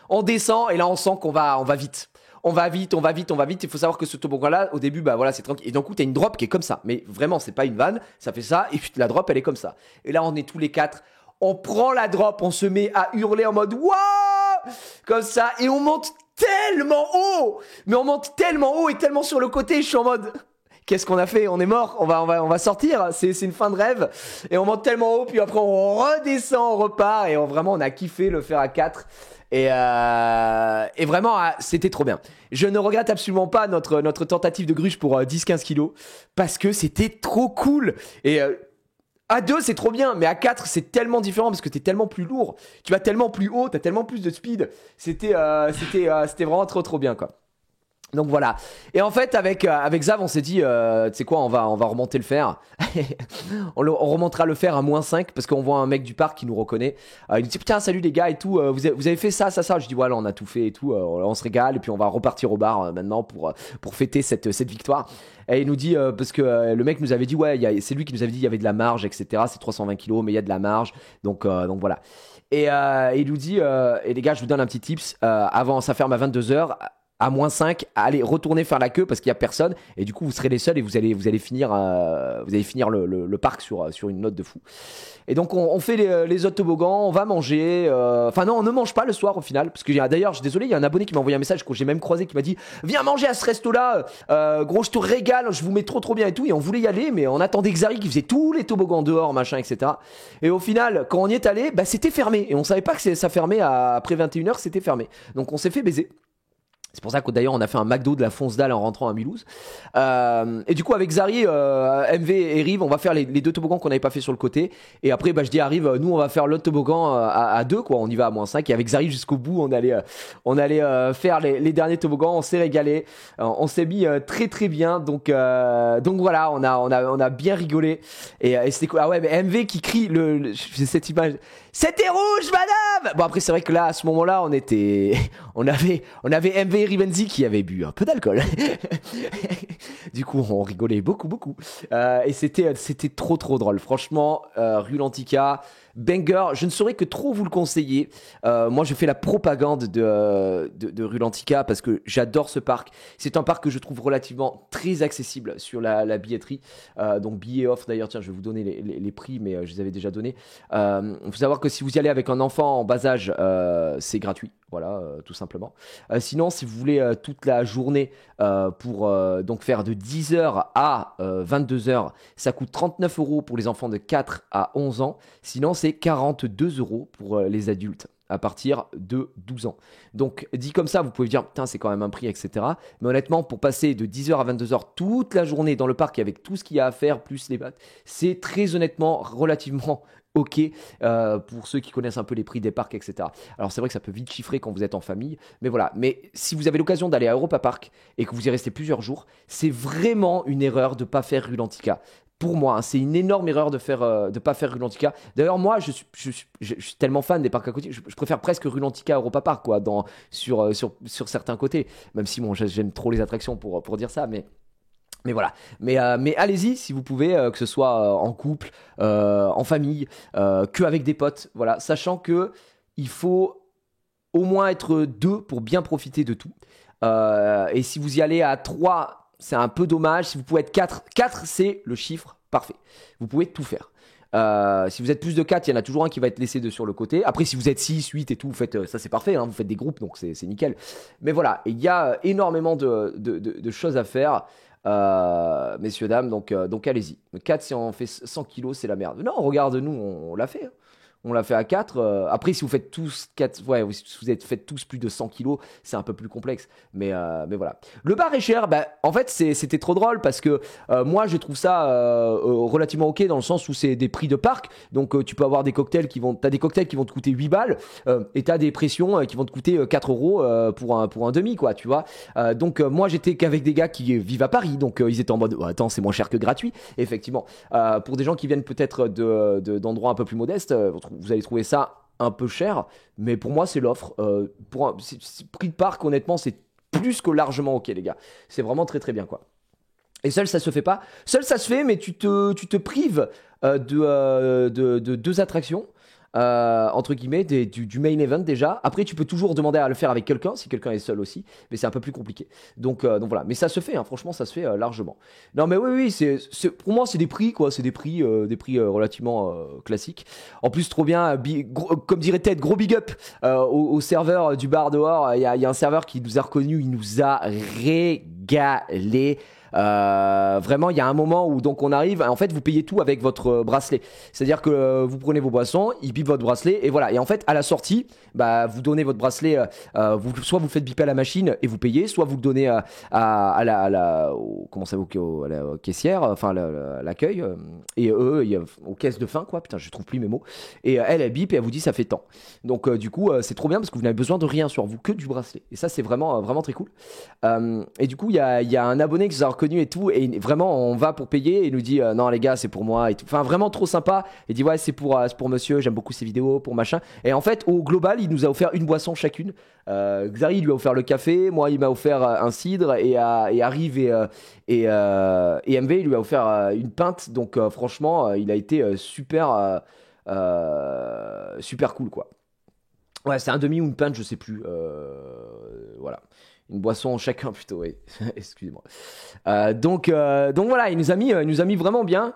on descend et là on sent qu'on va vite. On va vite. Il faut savoir que ce toboggan-là, au début, bah voilà, c'est tranquille. Et d'un coup, t'as une drop qui est comme ça. Mais vraiment, c'est pas une vanne. Ça fait ça. Et puis la drop, elle est comme ça. Et là, on est tous les 4. On prend la drop. On se met à hurler en mode waouh, comme ça. Et on monte tellement haut. Mais on monte tellement haut et tellement sur le côté. Je suis en mode qu'est-ce qu'on a fait? On est mort, on va sortir, c'est une fin de rêve. Et on monte tellement haut, puis après on redescend, on repart, et vraiment on a kiffé le faire à 4. Et vraiment, c'était trop bien. Je ne regrette absolument pas notre tentative de gruge pour 10-15 kilos, parce que c'était trop cool. Et à 2, c'est trop bien, mais à 4, c'est tellement différent, parce que t'es tellement plus lourd, tu vas tellement plus haut, t'as tellement plus de speed. C'était vraiment trop bien, quoi. Donc voilà. Et en fait, avec Zav, on s'est dit, tu sais quoi, on va remonter le fer. On remontera le fer à -5 parce qu'on voit un mec du parc qui nous reconnaît. Il nous dit, putain, salut les gars et tout. Vous avez fait ça. Je dis, voilà, on a tout fait et tout. On se régale et puis on va repartir au bar maintenant pour fêter cette victoire. Et il nous dit, parce que le mec nous avait dit, ouais, c'est lui qui nous avait dit, il y avait de la marge, etc. C'est 320 kilos, mais il y a de la marge. Donc voilà. Et il nous dit, et les gars, je vous donne un petit tips. Avant, ça ferme à 22h. À -5, allez retourner faire la queue parce qu'il y a personne et du coup vous serez les seuls et vous allez finir le parc sur une note de fou. Et donc on fait les autres toboggans, on va manger. Enfin non, on ne mange pas le soir au final parce que d'ailleurs je suis désolé, il y a un abonné qui m'a envoyé un message que j'ai même croisé qui m'a dit viens manger à ce resto là, gros je te régale, je vous mets trop bien et tout. Et on voulait y aller mais on attendait Xari qui faisait tous les toboggans dehors machin etc. Et au final quand on y est allé, bah c'était fermé et on savait pas que ça fermait après 21h, c'était fermé. Donc on s'est fait baiser. C'est pour ça que d'ailleurs on a fait un McDo de la fonce dalle en rentrant à Mulhouse. Et du coup avec Xari, MV et Rive, on va faire les deux toboggans qu'on n'avait pas fait sur le côté. Et après je dis à Rive, nous on va faire l'autre toboggan à 2 quoi. On y va à -5 et avec Xari jusqu'au bout on allait faire les derniers toboggans. On s'est régalé, on s'est mis très bien. Donc voilà, on a bien rigolé. Et c'était cool. Ah ouais, mais MV qui crie j'ai cette image. C'était rouge, madame! Bon, après, c'est vrai que là, à ce moment-là, on avait MV et Rivenzi qui avaient bu un peu d'alcool. Du coup, on rigolait beaucoup. Et c'était trop drôle. Franchement, Rulantica, banger. Je ne saurais que trop vous le conseiller. Moi, je fais la propagande de Rulantica parce que j'adore ce parc. C'est un parc que je trouve relativement très accessible sur la billetterie. Donc, billets off, d'ailleurs, tiens, je vais vous donner les prix, mais je les avais déjà donnés. Il faut savoir que si vous y allez avec un enfant en bas âge, c'est gratuit. Voilà, tout simplement. Sinon, si vous voulez toute la journée pour donc faire de 10h à 22h, ça coûte 39 € pour les enfants de 4 à 11 ans. Sinon, c'est 42 € pour les adultes à partir de 12 ans. Donc, dit comme ça, vous pouvez dire, putain, c'est quand même un prix, etc. Mais honnêtement, pour passer de 10h à 22h toute la journée dans le parc avec tout ce qu'il y a à faire, plus les battes, c'est très honnêtement relativement ok pour ceux qui connaissent un peu les prix des parcs, etc. Alors c'est vrai que ça peut vite chiffrer quand vous êtes en famille, mais voilà. Mais si vous avez l'occasion d'aller à Europa Park et que vous y restez plusieurs jours, c'est vraiment une erreur de ne pas faire Rulantica. Pour moi, hein, c'est une énorme erreur de pas faire Rulantica. D'ailleurs, moi, je suis tellement fan des parcs à côté, je préfère presque Rulantica à Europa Park, quoi, sur certains côtés. Même si bon, j'aime trop les attractions pour dire ça, mais voilà. Mais allez-y si vous pouvez, que ce soit en couple, en famille, qu'avec des potes. Voilà, sachant que il faut au moins être 2 pour bien profiter de tout. Et si vous y allez à 3, c'est un peu dommage. Si vous pouvez être 4, c'est le chiffre parfait. Vous pouvez tout faire. Si vous êtes plus de 4, il y en a toujours un qui va être laissé sur le côté. Après, si vous êtes 6, 8 et tout, vous faites, ça c'est parfait, hein, vous faites des groupes, donc c'est nickel. Mais voilà, il y a énormément de choses à faire. Messieurs, dames, donc allez-y. 4, si on fait 100 kilos, c'est la merde. Non, regarde-nous, on l'a fait. Hein. On l'a fait à 4. Après, si vous faites tous 4, ouais, si vous faites tous plus de 100 kilos, c'est un peu plus complexe. Mais voilà. Le bar est cher. Bah, en fait, c'était trop drôle parce que moi, je trouve ça relativement ok dans le sens où c'est des prix de parc. Donc, tu peux avoir des cocktails t'as des cocktails qui vont te coûter 8 balles et t'as des pressions qui vont te coûter 4 € pour un demi, quoi, tu vois. Donc, moi, j'étais qu'avec des gars qui vivent à Paris. Donc, ils étaient en mode, oh, attends, c'est moins cher que gratuit. Effectivement. Pour des gens qui viennent peut-être d'endroits un peu plus modestes, vous allez trouver ça un peu cher, mais pour moi c'est l'offre. Prix de parc, honnêtement, c'est plus que largement ok, les gars. C'est vraiment très bien, quoi. Et seul ça se fait pas. Seul ça se fait, mais tu te prives de 2 attractions. Entre guillemets du main event déjà. Après tu peux toujours demander à le faire avec quelqu'un si quelqu'un est seul aussi, mais c'est un peu plus compliqué. Donc voilà, mais ça se fait, hein, franchement ça se fait largement. Non mais oui c'est pour moi c'est des prix quoi, c'est des prix relativement classiques. En plus trop bien, comme dirait Ted, gros big up au serveur du bar dehors. Il y a un serveur qui nous a reconnu, il nous a régalé. Vraiment, il y a un moment où donc on arrive, en fait, vous payez tout avec votre bracelet. C'est-à-dire que vous prenez vos boissons, ils bipent votre bracelet et voilà. Et en fait, à la sortie, bah, vous donnez votre bracelet, soit vous le faites biper à la machine et vous payez, soit vous le donnez comment ça, à la caissière, enfin l'accueil, et eux, aux caisses de fin, quoi. Putain, je trouve plus mes mots. Et elle bip et elle vous dit ça fait tant. Donc du coup, c'est trop bien parce que vous n'avez besoin de rien sur vous, que du bracelet. Et ça, c'est vraiment, vraiment très cool. Et du coup, il y a un abonné qui nous a reconnu et tout, et vraiment, on va pour payer, et il nous dit non les gars, c'est pour moi et tout. Enfin, vraiment trop sympa. Il dit ouais, c'est pour monsieur, j'aime beaucoup ses vidéos, pour machin. Et en fait, au global, il nous a offert une boisson chacune. Xari lui a offert le café, moi il m'a offert un cidre, et Arrive et MV il lui a offert une pinte. Donc franchement, il a été super cool, quoi. Ouais, c'est un demi ou une pinte, je sais plus. Voilà. Une boisson chacun plutôt, oui. Excusez-moi. Donc voilà, il nous a mis vraiment bien.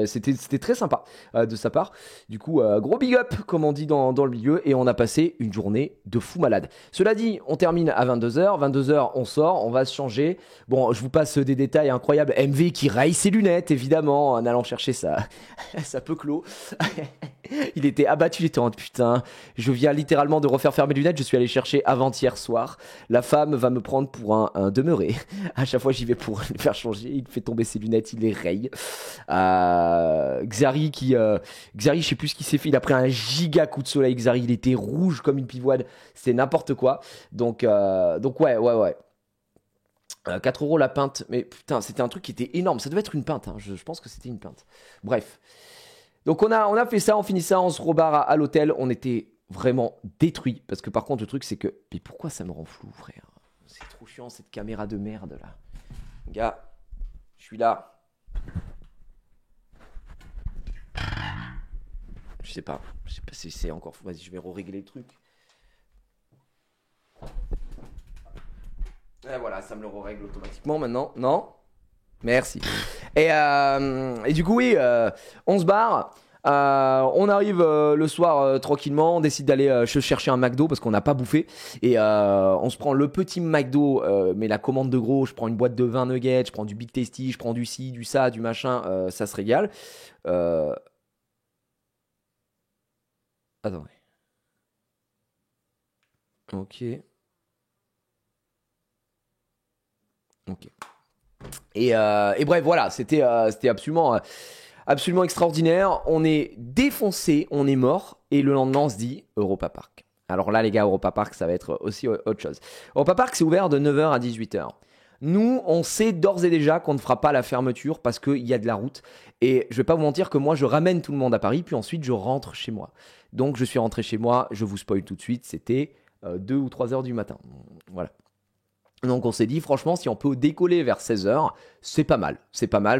C'était très sympa de sa part. Du coup, gros big up, comme on dit dans le milieu, et on a passé une journée de fou malade. Cela dit, on termine à 22h. 22h, on sort, on va se changer. Bon, je vous passe des détails incroyables. MV qui raille ses lunettes, évidemment, en allant chercher sa peu clos. Il était abattu, il était en mode putain, je viens littéralement de refaire faire mes lunettes, je suis allé chercher avant-hier soir. La femme va me prendre pour un demeuré. À chaque fois j'y vais pour le faire changer, il fait tomber ses lunettes, il les raye. Xari, je sais plus ce qu'il s'est fait, il a pris un giga coup de soleil. Xari, il était rouge comme une pivoine, c'est n'importe quoi. Donc ouais. 4 € la pinte, mais putain, c'était un truc qui était énorme. Ça devait être une pinte, hein. Je pense que c'était une pinte. Bref. Donc on a fait ça, on finit ça, on se rebarre à l'hôtel. On était vraiment détruits. Parce que par contre, le truc, c'est que... Mais pourquoi ça me rend flou, frère? C'est trop chiant, cette caméra de merde, là. Gars, je suis là. Je sais pas si c'est encore fou. Vas-y, je vais régler le truc. Et voilà, ça me le règle automatiquement maintenant. Non? Merci. Et du coup, oui, on se barre. On arrive le soir tranquillement. On décide d'aller chercher un McDo parce qu'on n'a pas bouffé. Et on se prend le petit McDo, mais la commande de gros. Je prends une boîte de 20 nuggets, je prends du Big Tasty, je prends du ci, du ça, du machin. Ça se régale. Attendez. Ok. Et bref, voilà, c'était absolument extraordinaire. On est défoncé, on est mort, et le lendemain on se dit Europa Park. Alors là les gars, Europa Park ça va être aussi autre chose. Europa Park c'est ouvert de 9h à 18h. Nous, on sait d'ores et déjà qu'on ne fera pas la fermeture parce qu'il y a de la route. Et je vais pas vous mentir que moi je ramène tout le monde à Paris, puis ensuite je rentre chez moi. Donc je suis rentré chez moi, je vous spoil tout de suite, c'était 2 ou 3 heures du matin. Voilà. Donc on s'est dit franchement si on peut décoller vers 16h, c'est pas mal,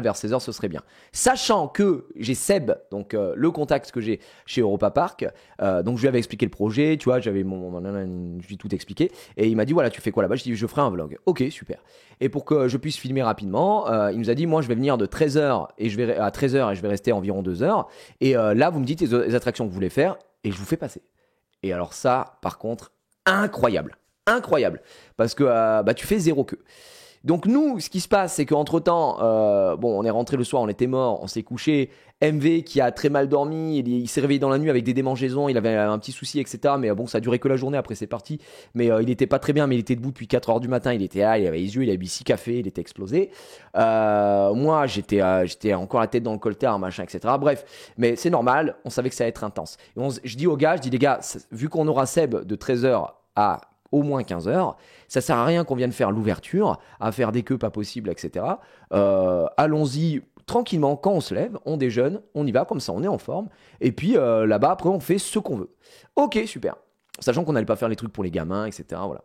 vers 16h ce serait bien. Sachant que j'ai Seb, donc le contact que j'ai chez Europa Park, donc je lui avais expliqué le projet, tu vois, je lui ai tout expliqué, et il m'a dit voilà tu fais quoi là-bas, je dis je ferai un vlog, ok super. Et pour que je puisse filmer rapidement, il nous a dit moi je vais venir de 13h à 13h et je vais rester environ 2 heures, et là vous me dites les attractions que vous voulez faire, et je vous fais passer. Et alors ça par contre, incroyable, parce que tu fais zéro queue. Donc nous, ce qui se passe, c'est qu'entre temps, on est rentré le soir, on était mort, on s'est couché. MV qui a très mal dormi, il s'est réveillé dans la nuit avec des démangeaisons, il avait un petit souci, etc. Mais bon, ça a duré que la journée, après c'est parti. Mais il était pas très bien, mais il était debout depuis 4h du matin, il était là, il avait les yeux, il avait bu 6 cafés, il était explosé. Moi, j'étais encore la tête dans le coltard, machin, etc. Bref, mais c'est normal, on savait que ça allait être intense. Et je dis aux gars, les gars, vu qu'on aura Seb de 13h à au moins 15h, ça sert à rien qu'on vienne faire l'ouverture, à faire des queues pas possibles, etc. Allons-y tranquillement, quand on se lève, on déjeune, on y va, comme ça on est en forme, et puis là-bas après on fait ce qu'on veut. Ok, super. Sachant qu'on n'allait pas faire les trucs pour les gamins, etc. Voilà.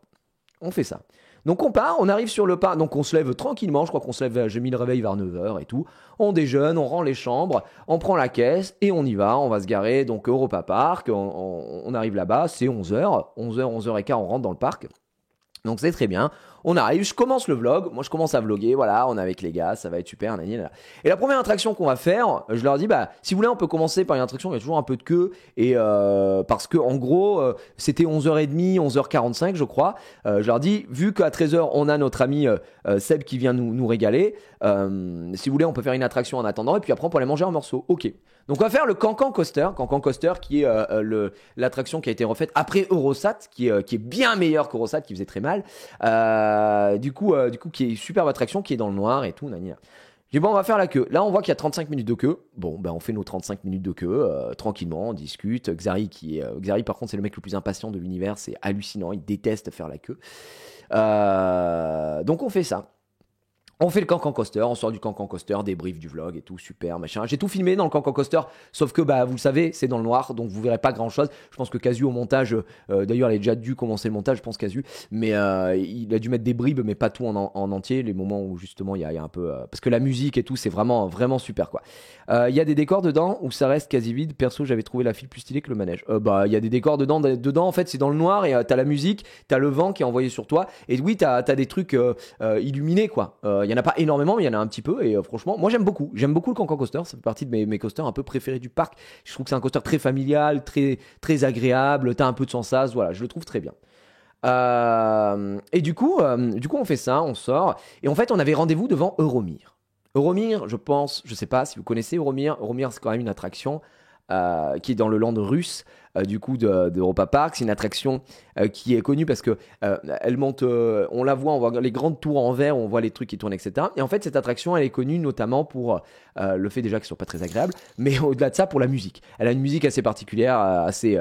On fait ça. Donc on part, on arrive sur le parc, donc on se lève tranquillement, je crois qu'on se lève, j'ai mis le réveil vers 9h et tout. On déjeune, on rend les chambres, on prend la caisse et on y va, on va se garer, donc Europa Park, on arrive là-bas, c'est 11h, 11h, 11h15, on rentre dans le parc. Donc c'est très bien, On arrive, je commence le vlog, moi je commence à vlogger, voilà, on est avec les gars, ça va être super, nanana. Et la première attraction qu'on va faire, je leur dis, bah, si vous voulez, on peut commencer par une attraction, il y a toujours un peu de queue, et parce que en gros, c'était 11h30, 11h45, je crois. Je leur dis, vu qu'à 13h, on a notre ami Seb qui vient nous régaler, si vous voulez, on peut faire une attraction en attendant, et puis après, on peut aller manger un morceau. Ok. Donc on va faire le Cancan Coaster qui est l'attraction qui a été refaite après Eurosat, qui est bien meilleure qu'Eurosat, qui faisait très mal. Du coup, qui est une superbe attraction, qui est dans le noir et tout. Nani. J'ai dit bon, on va faire la queue. Là, on voit qu'il y a 35 minutes de queue. Bon, ben on fait nos 35 minutes de queue tranquillement, on discute. Xari, par contre, c'est le mec le plus impatient de l'univers, c'est hallucinant, il déteste faire la queue. Donc on fait ça. On fait le Cancan Coaster, on sort du Cancan Coaster, débrief du vlog et tout, super, machin. J'ai tout filmé dans le Cancan Coaster, sauf que, bah, vous le savez, c'est dans le noir, donc vous verrez pas grand chose. Je pense que Casu au montage, d'ailleurs, il a déjà dû commencer le montage, je pense, Casu, mais il a dû mettre des bribes, mais pas tout en entier, les moments où justement il y a un peu. Parce que la musique et tout, c'est vraiment, vraiment super, quoi. Il y a des décors dedans où ça reste quasi vide. Perso, j'avais trouvé la file plus stylée que le manège. Bah, il y a des décors dedans, en fait, c'est dans le noir et t'as la musique, t'as le vent qui est envoyé sur toi, et oui, t'as des trucs illuminés, quoi. Il y en a pas énormément, mais il y en a un petit peu. Et franchement, moi j'aime beaucoup le Cancan Coaster. Ça fait partie de mes coasters un peu préférés du parc. Je trouve que c'est un coaster très familial, très, très agréable. T'as un peu de sensation. Voilà, je le trouve très bien. Et du coup, on fait ça, on sort. Et en fait, on avait rendez-vous devant Euromir. Euromir, je pense, je sais pas si vous connaissez Euromir. Euromir, c'est quand même une attraction qui est dans le land russe du coup d'Europa Park. C'est une attraction qui est connue parce que elle monte, on la voit, on voit les grandes tours en verre, on voit les trucs qui tournent, etc. Et en fait, cette attraction, elle est connue notamment pour le fait déjà qu'elle soit pas très agréable, mais au-delà de ça, pour la musique. Elle a une musique assez particulière, assez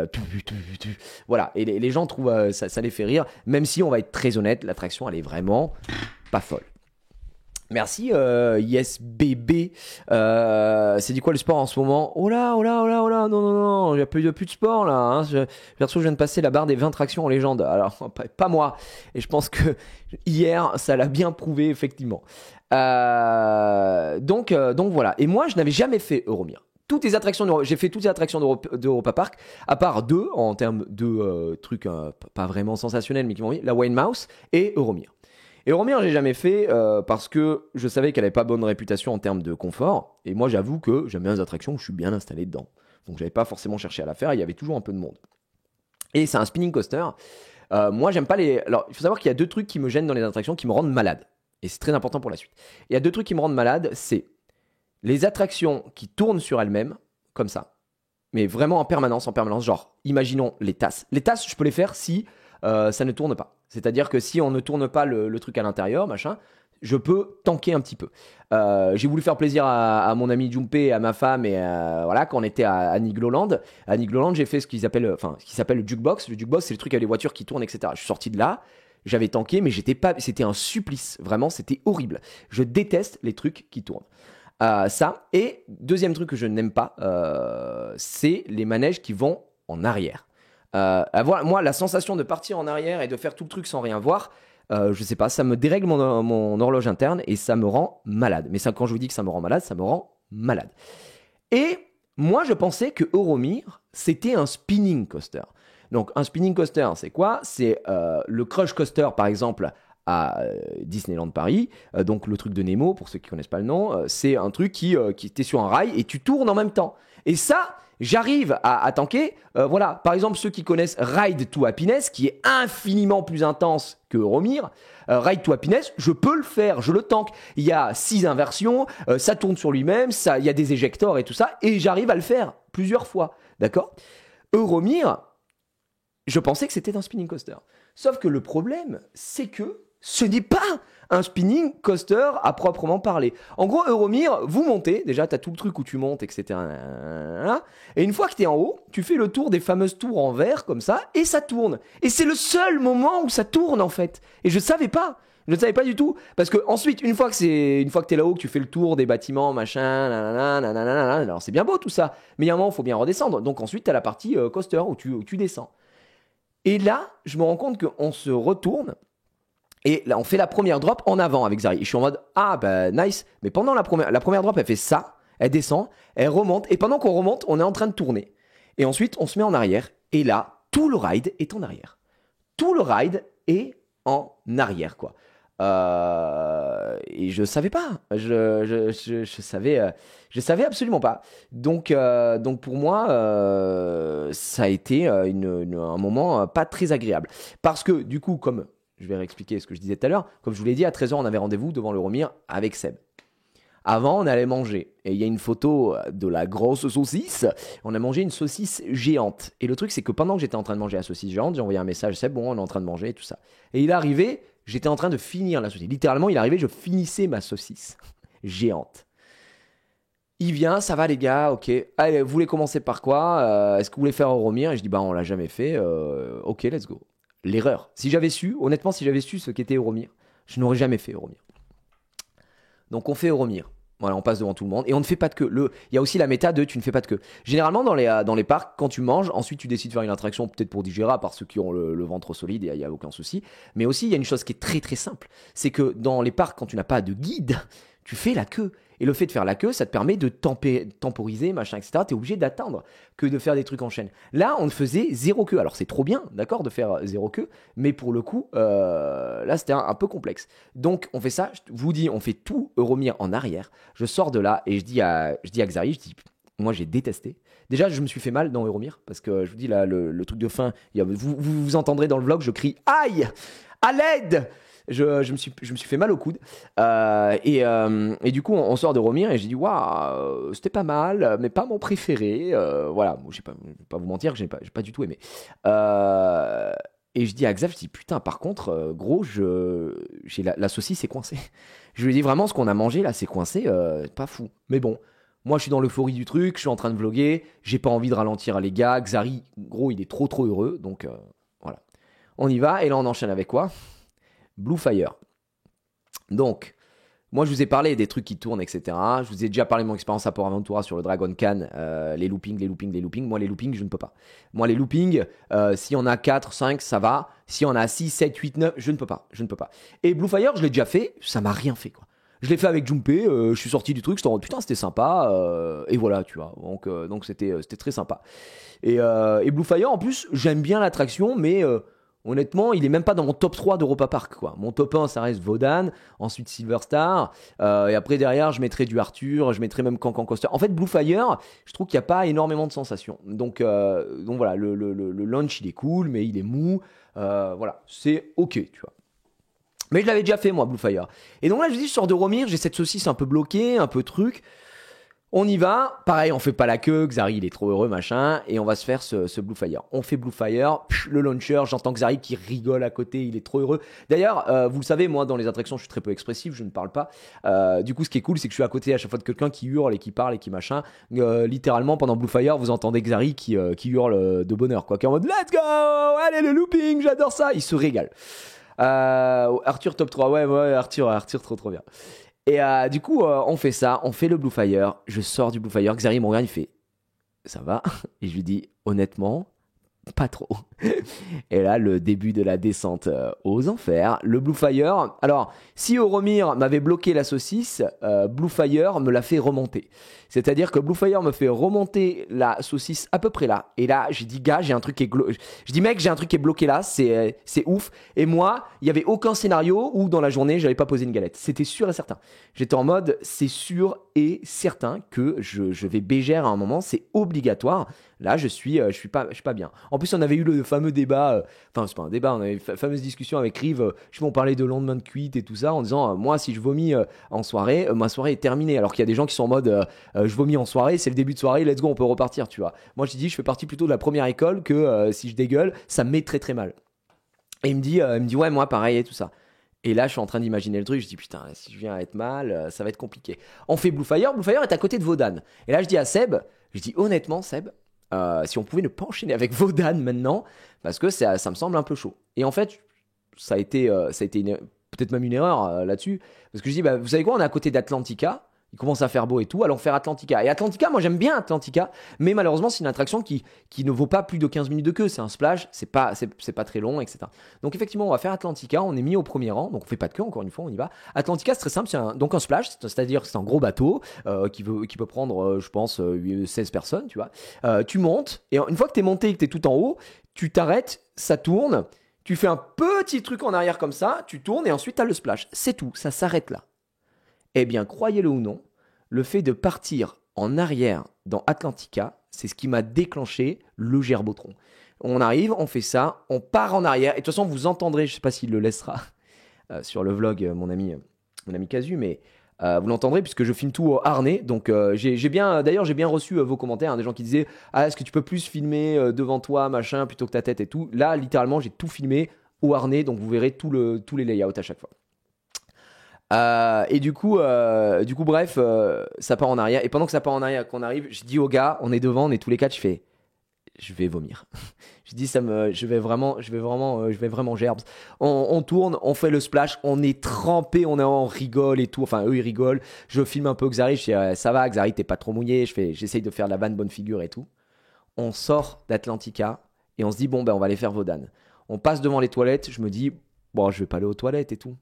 voilà. Et les gens trouvent ça les fait rire, même si on va être très honnête, l'attraction, elle est vraiment pas folle. Merci Yes Bébé. C'est dit quoi le sport en ce moment? Oh là, non, il n'y a plus de sport là. Hein. Perso, je viens de passer la barre des 20 tractions en légende. Alors, pas moi. Et je pense que hier, ça l'a bien prouvé, effectivement. Donc voilà. Et moi, je n'avais jamais fait Euromir. J'ai fait toutes les attractions d'Europa Park, à part deux en termes de trucs pas vraiment sensationnels, mais qui m'ont mis, la Wayne Mouse et Euromir. Et Euromir, j'ai jamais fait parce que je savais qu'elle avait pas bonne réputation en termes de confort. Et moi, j'avoue que j'aime bien les attractions où je suis bien installé dedans. Donc, j'avais pas forcément cherché à la faire. Il y avait toujours un peu de monde. Et c'est un spinning coaster. Moi, j'aime pas les. Alors, il faut savoir qu'il y a deux trucs qui me gênent dans les attractions, qui me rendent malade. Et c'est très important pour la suite. Il y a deux trucs qui me rendent malade. C'est les attractions qui tournent sur elles-mêmes, comme ça. Mais vraiment en permanence. Genre, imaginons les tasses. Les tasses, je peux les faire si ça ne tourne pas. C'est-à-dire que si on ne tourne pas le truc à l'intérieur, machin, je peux tanker un petit peu. J'ai voulu faire plaisir à mon ami Junpei, à ma femme, et voilà, quand on était à Nigloland. À Nigloland, j'ai fait ce qui s'appelle le jukebox. Le jukebox, c'est le truc avec les voitures qui tournent, etc. Je suis sorti de là, j'avais tanké, mais c'était un supplice. Vraiment, c'était horrible. Je déteste les trucs qui tournent. Ça. Et deuxième truc que je n'aime pas, c'est les manèges qui vont en arrière. Moi, la sensation de partir en arrière et de faire tout le truc sans rien voir, je sais pas, ça me dérègle mon horloge interne et ça me rend malade. Mais ça, quand je vous dis que ça me rend malade, ça me rend malade. Et moi, je pensais que Euromir, c'était un spinning coaster. Donc, un spinning coaster, c'est quoi? C'est le Crush Coaster, par exemple, à Disneyland Paris. Donc, le truc de Nemo, pour ceux qui connaissent pas le nom, c'est un truc qui était sur un rail et tu tournes en même temps. Et ça, j'arrive à tanker. Voilà, par exemple, ceux qui connaissent Ride to Happiness, qui est infiniment plus intense que Euromir, Ride to Happiness, je peux le faire, je le tank. Il y a 6 inversions, ça tourne sur lui-même, il y a des éjecteurs et tout ça, et j'arrive à le faire plusieurs fois. D'accord? Euromir, je pensais que c'était un spinning coaster. Sauf que le problème, c'est que ce n'est pas un spinning coaster à proprement parler. En gros, Euromir, vous montez, déjà, t'as tout le truc où tu montes, etc. Et une fois que t'es en haut, tu fais le tour des fameuses tours en verre, comme ça, et ça tourne. Et c'est le seul moment où ça tourne, en fait. Et je savais pas. Je ne savais pas du tout. Parce que ensuite, une fois que t'es là-haut, que tu fais le tour des bâtiments, machin, alors c'est bien beau tout ça. Mais il y a un moment, il faut bien redescendre. Donc ensuite, t'as la partie coaster où tu descends. Et là, je me rends compte qu'on se retourne. Et là, on fait la première drop en avant avec Zari. Et je suis en mode, ah bah nice. Mais pendant la première drop, elle fait ça. Elle descend, elle remonte. Et pendant qu'on remonte, on est en train de tourner. Et ensuite, on se met en arrière. Et là, tout le ride est en arrière. Tout le ride est en arrière, quoi. Et je savais pas. Je savais absolument pas. Donc pour moi, ça a été un moment pas très agréable. Parce que du coup, comme je vais réexpliquer ce que je disais tout à l'heure, comme je vous l'ai dit, à 13h, on avait rendez-vous devant l'Euromir avec Seb. Avant, on allait manger. Et il y a une photo de la grosse saucisse. On a mangé une saucisse géante. Et le truc, c'est que pendant que j'étais en train de manger la saucisse géante, j'ai envoyé un message, c'est bon, on est en train de manger et tout ça. Et il est arrivé, j'étais en train de finir la saucisse. Littéralement, il est arrivé, je finissais ma saucisse géante. Il vient, ça va les gars, ok. Allez, vous voulez commencer par quoi? Est-ce que vous voulez faire Euromir? Et je dis, bah on l'a jamais fait. Ok, let's go. L'erreur. Si j'avais su, honnêtement, si j'avais su ce qu'était Euromir, je n'aurais jamais fait Euromir. Donc on fait Euromir. Voilà, on passe devant tout le monde et on ne fait pas de queue. Il y a aussi la méta de tu ne fais pas de queue. Généralement dans les parcs, quand tu manges, ensuite tu décides de faire une attraction peut-être pour digérer, par ceux qui ont le ventre solide, il n'y a aucun souci. Mais aussi il y a une chose qui est très très simple, c'est que dans les parcs, quand tu n'as pas de guide, tu fais la queue. Et le fait de faire la queue, ça te permet de temporiser, machin, etc. Tu es obligé d'attendre que de faire des trucs en chaîne. Là, on faisait zéro queue. Alors, c'est trop bien, d'accord, de faire zéro queue. Mais pour le coup, là, c'était un peu complexe. Donc, on fait ça. Je vous dis, on fait tout Euromir en arrière. Je sors de là et je dis à Xari, je dis, moi, j'ai détesté. Déjà, je me suis fait mal dans Euromir. Parce que, je vous dis, là, le truc de fin, vous entendrez dans le vlog, je crie « Aïe ! À l'aide !» Je me suis fait mal au coude. Et du coup, on sort de Euromir et j'ai dit, waouh, c'était pas mal, mais pas mon préféré. Voilà, je vais pas vous mentir que j'ai pas du tout aimé. Et je dis à Xav, je dis, putain, par contre, gros, la saucisse est coincée. Je lui ai dit, vraiment, ce qu'on a mangé là, c'est coincé, pas fou. Mais bon. Moi, je suis dans l'euphorie du truc, je suis en train de vlogger, j'ai pas envie de ralentir les gars. Xari, gros, il est trop heureux, donc voilà. On y va, et là, on enchaîne avec quoi? Blue Fire. Donc, moi je vous ai parlé des trucs qui tournent, etc. Je vous ai déjà parlé de mon expérience à Port Aventura sur le Dragon Khan, les loopings. Moi les loopings, je ne peux pas. Moi les loopings, s'il y en a 4, 5, ça va. S'il y en a 6, 7, 8, 9, je ne peux pas. Et Blue Fire, je l'ai déjà fait, ça m'a rien fait quoi. Je l'ai fait avec Junpei, je suis sorti du truc, j'étais en mode putain c'était sympa, et voilà tu vois. Donc c'était très sympa. Et Blue Fire en plus, j'aime bien l'attraction, mais... honnêtement, il est même pas dans mon top 3 d'Europa Park, quoi. Mon top 1, ça reste Vodan, ensuite Silver Star, et après derrière, je mettrais du Arthur, je mettrais même Cancan Coaster. En fait, Blue Fire, je trouve qu'il n'y a pas énormément de sensations. Donc voilà, le launch, il est cool, mais il est mou. Voilà, c'est ok, tu vois. Mais je l'avais déjà fait, moi, Blue Fire. Et donc là, je sors de Euromir, j'ai cette saucisse un peu bloquée, un peu truc. On y va, pareil, on fait pas la queue, Xari il est trop heureux, machin, et on va se faire ce Blue Fire. On fait Blue Fire, le launcher, j'entends Xari qui rigole à côté, il est trop heureux. D'ailleurs, vous le savez, moi dans les attractions je suis très peu expressif, je ne parle pas. Du coup ce qui est cool c'est que je suis à côté à chaque fois de quelqu'un qui hurle et qui parle et qui machin. Littéralement pendant Blue Fire vous entendez Xari qui hurle de bonheur, quoi, qui est en mode let's go, allez le looping, j'adore ça, il se régale. Arthur top 3, ouais Arthur trop bien. Et du coup, on fait ça, on fait le Blue Fire. Je sors du Blue Fire. Xari me regarde, il fait ça va? Et je lui dis honnêtement, pas trop. Et là, le début de la descente aux enfers. Le Blue Fire. Alors, si Euromir m'avait bloqué la saucisse, Blue Fire me l'a fait remonter. C'est-à-dire que Blue Fire me fait remonter la saucisse à peu près là. Et là, j'ai dit, gars, j'ai un truc qui est je dis, mec, j'ai un truc qui est bloqué là. C'est ouf. Et moi, il n'y avait aucun scénario où dans la journée, j'avais pas posé une galette. C'était sûr et certain. J'étais en mode, c'est sûr et certain que je vais bégère à un moment. C'est obligatoire. Là, je suis pas bien. En plus, on avait eu le fameux débat, c'est pas un débat, on avait une fameuse discussion avec Rive, je sais pas, on parlait de lendemain de cuite et tout ça, en disant, moi, si je vomis en soirée, ma soirée est terminée. Alors qu'il y a des gens qui sont en mode, je vomis en soirée, c'est le début de soirée, let's go, on peut repartir, tu vois. Moi, je dis, je fais partie plutôt de la première école que si je dégueule, ça me met très très mal. Et il me dit, ouais, moi, pareil et tout ça. Et là, je suis en train d'imaginer le truc. Je dis, putain, si je viens à être mal, ça va être compliqué. On fait Blue Fire. Blue Fire est à côté de Vodan. Et là, je dis à Seb, honnêtement, Seb, si on pouvait ne pas enchaîner avec Vodan maintenant, parce que ça me semble un peu chaud. Et en fait, ça a été peut-être même une erreur là-dessus. Parce que je dis, vous savez quoi, on est à côté d'Atlantica. Il commence à faire beau et tout, allons faire Atlantica. Et Atlantica, moi j'aime bien Atlantica, mais malheureusement c'est une attraction qui ne vaut pas plus de 15 minutes de queue. C'est un splash, c'est pas très long, etc. Donc effectivement, on va faire Atlantica, on est mis au premier rang, donc on fait pas de queue, encore une fois, on y va. Atlantica, c'est très simple, c'est un splash, c'est-à-dire que c'est un gros bateau qui peut prendre, je pense, 16 personnes, tu vois. Tu montes, et une fois que t'es monté et que t'es tout en haut, tu t'arrêtes, ça tourne. Tu fais un petit truc en arrière comme ça, tu tournes et ensuite tu as le splash. C'est tout, ça s'arrête là. Eh bien, croyez-le ou non, le fait de partir en arrière dans Atlantica, c'est ce qui m'a déclenché le gerbotron. On arrive, on fait ça, on part en arrière. Et de toute façon, vous entendrez, je ne sais pas s'il le laissera sur le vlog, mon ami Casu, mais vous l'entendrez puisque je filme tout au harnais. Donc, d'ailleurs, j'ai bien reçu vos commentaires, hein, des gens qui disaient ah, est-ce que tu peux plus filmer devant toi, machin, plutôt que ta tête et tout. Là, littéralement, j'ai tout filmé au harnais, donc vous verrez tous les layouts à chaque fois. Et du coup, bref, ça part en arrière. Et pendant que ça part en arrière, qu'on arrive, je dis au gars, on est devant, on est tous les quatre, je fais, je vais vomir. Je dis, je vais vraiment gerbes. On tourne, on fait le splash, on est trempé, on rigole et tout. Enfin, eux, ils rigolent. Je filme un peu Xari, je dis, ça va, Xari, t'es pas trop mouillé. J'essaye de faire la bonne figure et tout. On sort d'Atlantica et on se dit, bon, ben, on va aller faire Vaudane. On passe devant les toilettes, je me dis, bon, je vais pas aller aux toilettes et tout.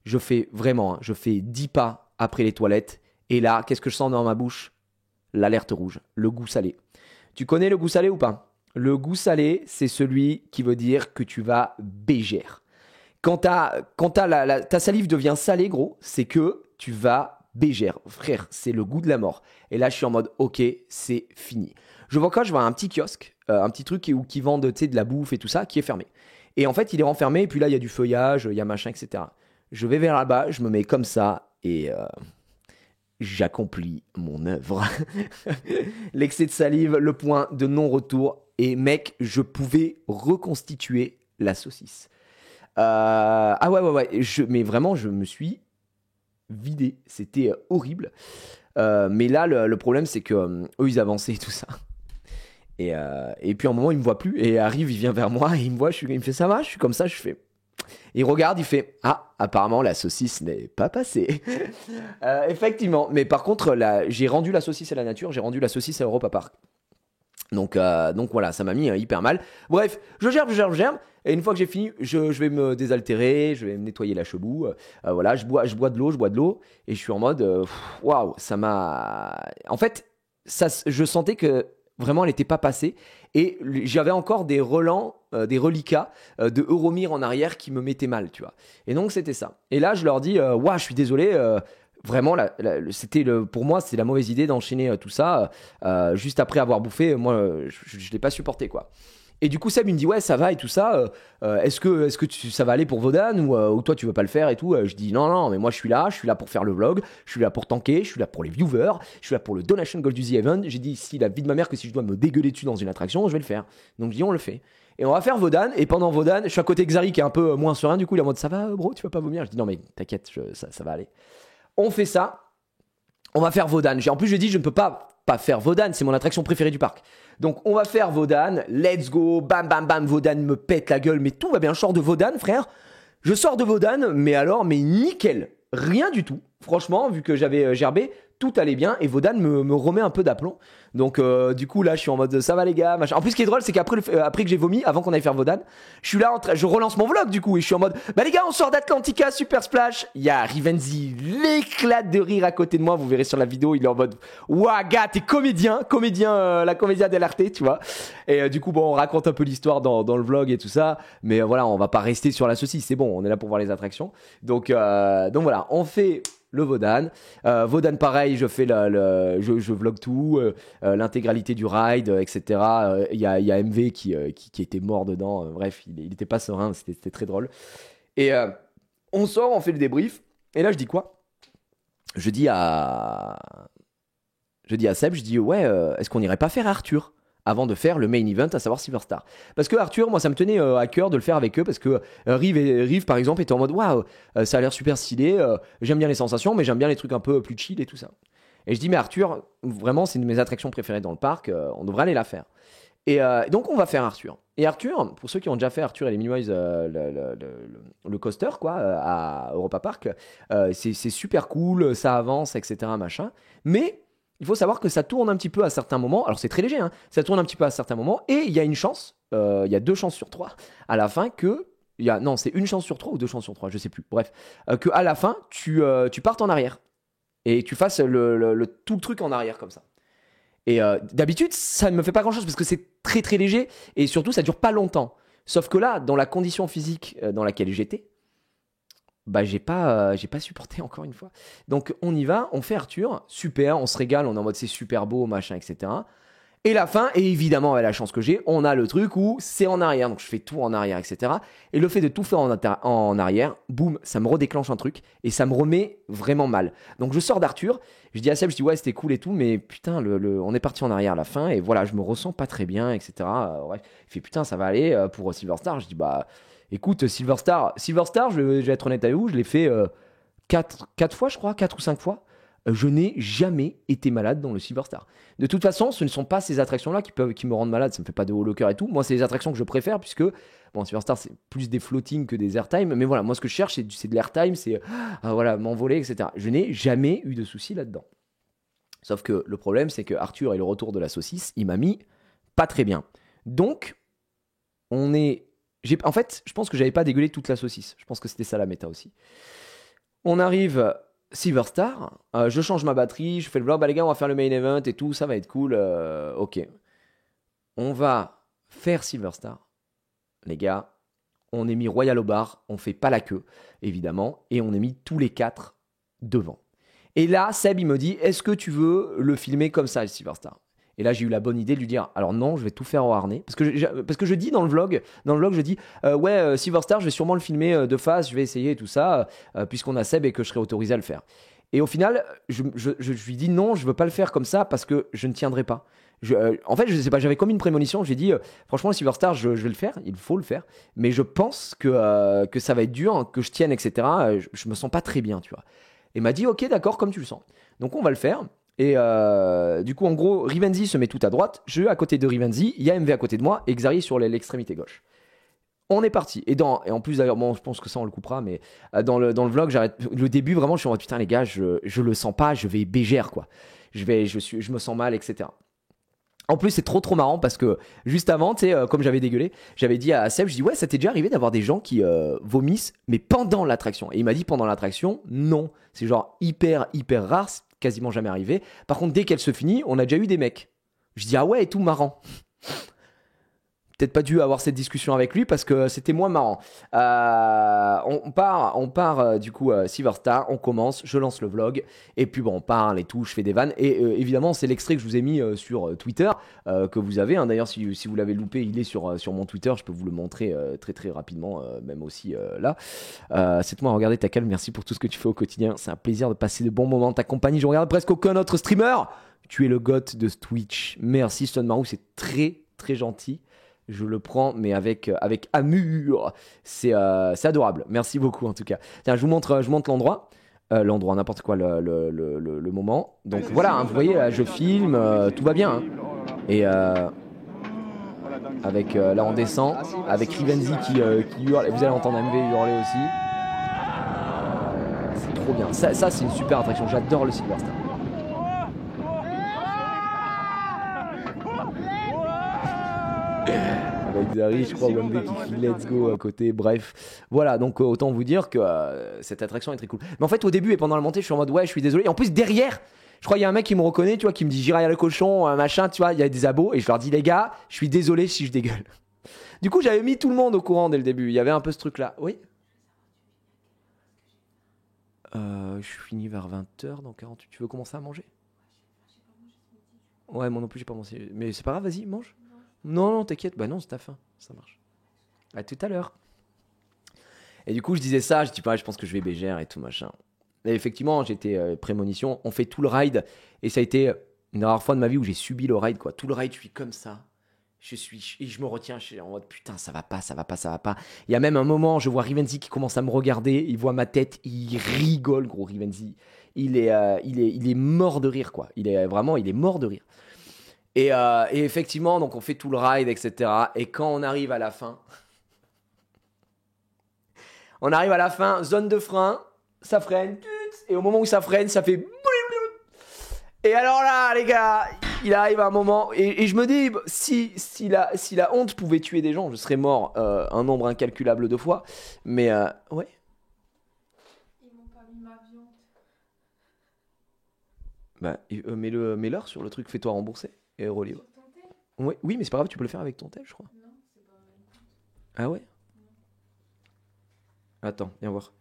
Je fais 10 pas après les toilettes. Et là, qu'est-ce que je sens dans ma bouche? L'alerte rouge, le goût salé. Tu connais le goût salé ou pas? Le goût salé, c'est celui qui veut dire que tu vas bégère. Quand ta salive devient salée, gros, c'est que tu vas bégère. Frère, c'est le goût de la mort. Et là, je suis en mode, ok, c'est fini. Je vois un petit kiosque, un petit truc qui vend de la bouffe et tout ça, qui est fermé. Et en fait, il est renfermé, et puis là, il y a du feuillage, il y a machin, etc. Je vais vers là-bas, je me mets comme ça, et j'accomplis mon œuvre. L'excès de salive, le point de non-retour. Et mec, je pouvais reconstituer la saucisse. Ah ouais. Mais vraiment, je me suis vidé. C'était horrible. Mais là, le problème, c'est que eux, ils avançaient et tout ça. Et puis à un moment, il me voit plus. Et arrive, il vient vers moi et il me voit. Il me fait ça va. Je suis comme ça, je fais. Il regarde, il fait ah, apparemment la saucisse n'est pas passée. Effectivement, mais par contre, j'ai rendu la saucisse à la nature, j'ai rendu la saucisse à Europa Park. Donc voilà, ça m'a mis hyper mal. Bref, je gerbe. Et une fois que j'ai fini, je vais me désaltérer, je vais me nettoyer la chebou. Voilà, je bois de l'eau, et je suis en mode waouh, ça m'a. En fait, je sentais que vraiment, elle n'était pas passée. Et j'avais encore des relents, des reliquats de Euromir en arrière qui me mettaient mal, tu vois. Et donc, c'était ça. Et là, je leur dis, je suis désolé. Vraiment, pour moi, c'était la mauvaise idée d'enchaîner tout ça. Juste après avoir bouffé, moi, je ne l'ai pas supporté, quoi. Et du coup, Seb, il me dit, ouais, ça va et tout ça. Est-ce que ça va aller pour Vaudane ou toi, tu veux pas le faire et tout? Je dis, non, mais moi, je suis là pour faire le vlog, je suis là pour tanker, je suis là pour les viewers, je suis là pour le Donation Gold Uzi Event. J'ai dit, si la vie de ma mère, que si je dois me dégueuler dessus dans une attraction, je vais le faire. Donc, je dis, on le fait. Et on va faire Vaudane. Et pendant Vaudane, je suis à côté de Xari qui est un peu moins serein. Du coup, il est en mode, ça va, bro, tu vas pas vomir? Je dis, non, mais t'inquiète, ça va aller. On fait ça. On va faire Vaudane. En plus, je dis, je ne peux pas faire Vaudane, c'est mon attraction préférée du parc. Donc, on va faire Vaudane. Let's go. Bam, bam, bam. Vaudane me pète la gueule. Mais tout va bien. Je sors de Vaudane, frère. Je sors de Vaudane, mais nickel. Rien du tout. Franchement, vu que j'avais gerbé, tout allait bien. Et Vaudane me remet un peu d'aplomb. Donc, du coup, là, je suis en mode ça va, les gars. Machin. En plus, ce qui est drôle, c'est qu'après que j'ai vomi, avant qu'on aille faire Vaudane, je suis là, je relance mon vlog, du coup. Et je suis en mode bah, les gars, on sort d'Atlantica, super splash. Il y a Rivenzi, l'éclate de rire à côté de moi. Vous verrez sur la vidéo, il est en mode ouah, gars, t'es comédien, la comédia dell'arte, tu vois. Et du coup, bon, on raconte un peu l'histoire dans le vlog et tout ça. Mais voilà, on va pas rester sur la saucisse. C'est bon, on est là pour voir les attractions. Donc voilà, on fait le Vaudane. Vaudane, pareil, je fais je vlog tout, l'intégralité du ride, etc. Il y a MV qui était mort dedans. Bref, il était pas serein, c'était très drôle. Et on sort, on fait le débrief. Et là, je dis quoi? Je dis à Seb, je dis ouais, est-ce qu'on irait pas faire Arthur avant de faire le main event, à savoir Silverstar. Parce que Arthur, moi, ça me tenait à cœur de le faire avec eux, parce que Rive, par exemple, était en mode waouh, ça a l'air super stylé, j'aime bien les sensations, mais j'aime bien les trucs un peu plus chill et tout ça. Et je dis, mais Arthur, vraiment, c'est une de mes attractions préférées dans le parc, on devrait aller la faire. Et donc, on va faire Arthur. Et Arthur, pour ceux qui ont déjà fait Arthur et les Minimoys, le coaster, quoi, à Europa Park, c'est super cool, ça avance, etc., machin. Mais il faut savoir que ça tourne un petit peu à certains moments. Alors, c'est très léger, hein. Ça tourne un petit peu à certains moments. Et il y a une chance, il y a 2 chances sur 3 à la fin que. Non, c'est 1 chance sur 3 ou 2 chances sur 3, je sais plus. Bref, que à la fin, tu partes en arrière. Et tu fasses tout le truc en arrière comme ça. Et d'habitude, ça ne me fait pas grand-chose parce que c'est très très léger. Et surtout, ça dure pas longtemps. Sauf que là, dans la condition physique dans laquelle j'étais, bah j'ai pas supporté encore une fois. Donc on y va, on fait Arthur, super, on se régale, on est en mode c'est super beau, machin, etc. Et la fin, et évidemment avec la chance que j'ai, on a le truc où c'est en arrière, donc je fais tout en arrière, etc. Et le fait de tout faire en arrière, boum, ça me redéclenche un truc, et ça me remet vraiment mal. Donc je sors d'Arthur, je dis à Seb, je dis ouais c'était cool et tout, mais putain, on est parti en arrière à la fin, et voilà, je me ressens pas très bien, etc. Ouais. Il fait putain, ça va aller pour Silver Star. Je dis bah écoute, Silver Star, je vais être honnête avec vous, je l'ai fait 4 fois, je crois, 4 ou 5 fois. Je n'ai jamais été malade dans le Silver Star. De toute façon, ce ne sont pas ces attractions-là qui me rendent malade. Ça me fait pas de haut le cœur et tout. Moi, c'est les attractions que je préfère puisque, bon, Silver Star, c'est plus des floatings que des airtime. Mais voilà, moi, ce que je cherche, c'est de l'airtime, c'est voilà, m'envoler, etc. Je n'ai jamais eu de soucis là-dedans. Sauf que le problème, c'est que Arthur et le retour de la saucisse, il m'a mis pas très bien. Donc, en fait, je pense que j'avais pas dégueulé toute la saucisse. Je pense que c'était ça la méta aussi. On arrive Silver Star, je change ma batterie, je fais le vlog, bah les gars, on va faire le main event et tout, ça va être cool. Ok. On va faire Silver Star. Les gars, on est mis Royal au bar, on fait pas la queue, évidemment, et on est mis tous les 4 devant. Et là, Seb, il me dit, est-ce que tu veux le filmer comme ça, le Silver Star? Et là, j'ai eu la bonne idée de lui dire, alors non, je vais tout faire au harnais. Parce que je dis dans le vlog, je dis, ouais, Silver Star, je vais sûrement le filmer de face, je vais essayer tout ça, puisqu'on a Seb et que je serai autorisé à le faire. Et au final, je lui dis non, je veux pas le faire comme ça parce que je ne tiendrai pas. En fait, je sais pas, j'avais comme une prémonition, j'ai dit, franchement, Silver Star, je vais le faire, il faut le faire, mais je pense que ça va être dur, hein, que je tienne, etc. Je me sens pas très bien, tu vois. Et il m'a dit, ok, d'accord, comme tu le sens. Donc on va le faire. Et du coup, en gros, Rivenzi se met tout à droite. Je à côté de Rivenzi, il y a MV à côté de moi et Xari sur l'extrémité gauche. On est parti. Et en plus, d'ailleurs, bon, je pense que ça, on le coupera, mais dans le vlog, j'arrête. Le début, vraiment, je suis en mode putain, les gars, je le sens pas, je vais bégère, quoi. Je me sens mal, etc. En plus, c'est trop marrant parce que juste avant, tu sais, comme j'avais dégueulé, j'avais dit à Seb, je dis ouais, ça t'est déjà arrivé d'avoir des gens qui vomissent, mais pendant l'attraction. Et il m'a dit pendant l'attraction, non. C'est genre hyper rare, c'est quasiment jamais arrivé. Par contre, dès qu'elle se finit, on a déjà eu des mecs. Je dis ah ouais, et tout marrant. Peut-être pas dû avoir cette discussion avec lui parce que c'était moins marrant. On part du coup Silver Star, on commence, je lance le vlog et puis bon on parle et tout, je fais des vannes et évidemment c'est l'extrait que je vous ai mis sur Twitter que vous avez. Hein. D'ailleurs si vous l'avez loupé, il est sur mon Twitter, je peux vous le montrer très rapidement, même aussi là. C'est moi à regarder ta calme, merci pour tout ce que tu fais au quotidien, c'est un plaisir de passer de bons moments en ta compagnie. Je regarde presque aucun autre streamer. Tu es le goth de Twitch. Merci Stone Marou, c'est très gentil. Je le prends, mais avec amour. C'est adorable. Merci beaucoup, en tout cas. Tiens, je vous montre l'endroit. L'endroit, n'importe quoi, le moment. Donc voilà, hein, vous voyez, là, je filme, tout va bien. Hein. Et avec là, on descend, avec Rivenzi qui hurle. Et vous allez entendre MV hurler aussi. C'est trop bien. Ça c'est une super attraction. J'adore le Silver Star. Avec Zari, je crois, Wembley qui crie Let's Go à côté. Bref, voilà, donc autant vous dire que cette attraction est très cool. Mais en fait, au début et pendant la montée, je suis en mode ouais, je suis désolé. Et en plus, derrière, je crois qu'il y a un mec qui me reconnaît, tu vois, qui me dit Jiraya le cochon, machin, tu vois, il y a des abos. Et je leur dis les gars, je suis désolé si je dégueule. Du coup, j'avais mis tout le monde au courant dès le début. Il y avait un peu ce truc-là. Oui. Je suis fini vers 20h, donc 48. Tu veux commencer à manger? Ouais, moi non plus, j'ai pas mangé. Mais c'est pas grave, vas-y, mange. Non, t'inquiète. Bah non, c'est ta faim. Ça marche. À tout à l'heure. Et du coup, je disais ça. Je dis pas, je pense que je vais bégère et tout machin. Et effectivement, j'étais prémonition. On fait tout le ride. Et ça a été une rare fois de ma vie où j'ai subi le ride, quoi. Tout le ride, je suis comme ça. Et je me retiens. Je suis en mode putain, ça va pas. Il y a même un moment, je vois Rivenzi qui commence à me regarder. Il voit ma tête. Il rigole, gros Rivenzi. Il est mort de rire, quoi. Il est mort de rire. Et effectivement, donc on fait tout le ride, etc. Et quand on arrive à la fin, zone de frein, ça freine, et au moment où ça freine, ça fait... Et alors là, les gars, il arrive un moment, et je me dis, si la honte pouvait tuer des gens, je serais mort un nombre incalculable de fois. Mais ouais. Ils m'ont pas mis ma viande. Bah, mets-leur sur le truc, fais-toi rembourser, et relibre. Oui, mais c'est pas grave, tu peux le faire avec ton tel, je crois. Non, c'est pas Ah ouais? Attends, viens voir.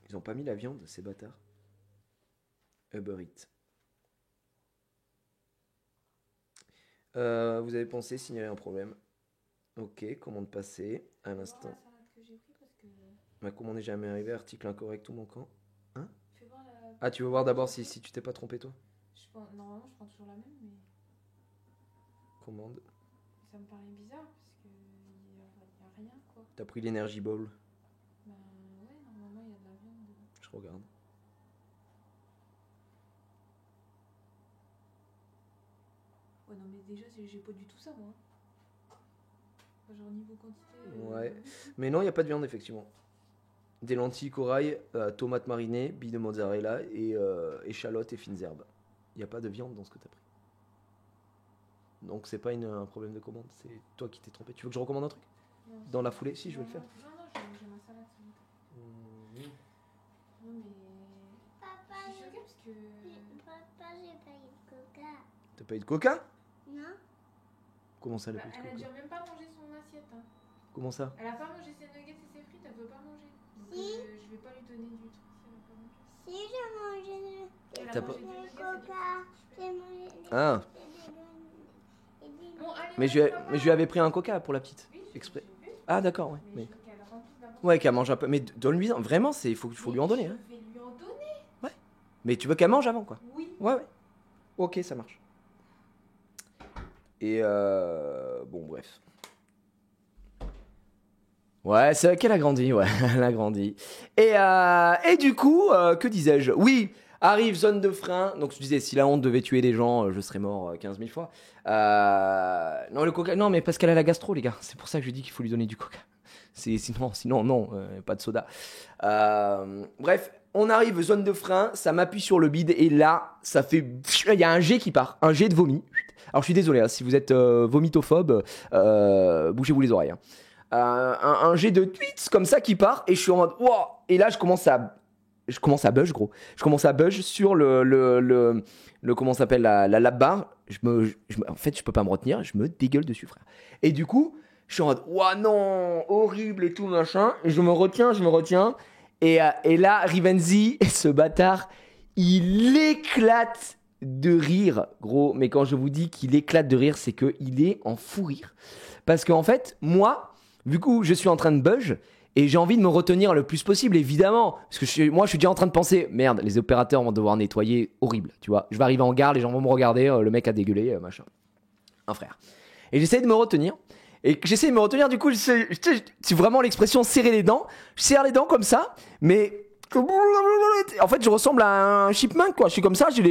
Ils ont pas mis la viande, ces bâtards. Uber Eats. Vous avez pensé signaler un problème. Ok, commande passée. À l'instant. Ma commande n'est jamais arrivée. Article incorrect ou manquant. Hein? Ah, tu veux voir d'abord si tu t'es pas trompé, toi? Normalement, je prends toujours la même, mais Commande. ça me paraît bizarre parce que y a rien, quoi. T'as pris l'Energy Bowl. Ouais, normalement, il y a de la viande dedans. Je regarde. Ouais, non, mais déjà, j'ai pas du tout ça, moi. Genre, niveau quantité. Ouais. Mais non, il n'y a pas de viande, effectivement. Des lentilles corail, tomates marinées, billes de mozzarella et échalotes et fines herbes. Il n'y a pas de viande dans ce que tu as pris. Donc c'est pas un problème de commande, c'est toi qui t'es trompé. Tu veux que je recommande un truc? Non, dans la foulée? Si, je vais le faire. Non, j'ai ma salade. Non, mais. Papa, Je suis choquée parce que. Papa, j'ai pas eu de coca. T'as pas eu de coca? Non? Comment ça, elle a Bah, pas eu de elle a coca? déjà même pas mangé son assiette. Hein. Comment ça? Elle a pas mangé ses nuggets et ses frites, elle veut pas manger. Donc Si. Je vais pas lui donner du truc si elle a pas mangé. Si, j'ai mangé Elle a T'as mangé pas- du le nuggets et du coca. frites. J'ai mangé Ah. Bon, allez, Mais je lui avais pris un coca pour la petite. Oui, Exprès. j'ai vu. Ah d'accord, ouais. Mais Mais... je veux qu'elle remplisse d'abord. Ouais, qu'elle mange un peu. Mais donne-lui, vraiment, faut lui en donner. Hein. Je vais lui en donner. Mais tu veux qu'elle mange avant, quoi. Oui. Ouais. Ok, ça marche. Et bon, bref. Ouais, c'est qu'elle a grandi, ouais, elle a grandi. Et du coup, que disais-je? Oui, arrive zone de frein. Donc je disais, si la honte devait tuer des gens, je serais mort 15 000 fois. Non, le coca, non, mais parce qu'elle a la gastro, les gars. C'est pour ça que je dis qu'il faut lui donner du coca. Sinon, non, pas de soda. Bref, on arrive zone de frein, ça m'appuie sur le bide et là, ça fait, il y a un jet qui part, un jet de vomi. Alors je suis désolé, hein, si vous êtes vomitophobe, bougez-vous les oreilles. Hein. Un jet de tweets comme ça qui part et je suis en mode wow! Et là je commence à buzz, gros. Je commence à buzz sur le comment ça s'appelle, la lap bar. En fait je peux pas me retenir, je me dégueule dessus, frère. Et du coup je suis en mode ouah non, horrible et tout machin. Et je me retiens. Et là Rivenzi, ce bâtard, il éclate de rire, gros. Mais quand je vous dis qu'il éclate de rire, c'est qu'il est en fou rire. Parce qu'en fait, moi, du coup, je suis en train de buzz et j'ai envie de me retenir le plus possible, évidemment. Parce que moi, je suis déjà en train de penser, merde, les opérateurs vont devoir nettoyer, horrible, tu vois. Je vais arriver en gare, les gens vont me regarder, le mec a dégueulé, machin. Un frère. Et j'essaie de me retenir. Et j'essaie de me retenir, du coup, c'est vraiment l'expression serrer les dents. Je serre les dents comme ça, mais... En fait, je ressemble à un chipmunk, quoi. Je suis comme ça, j'ai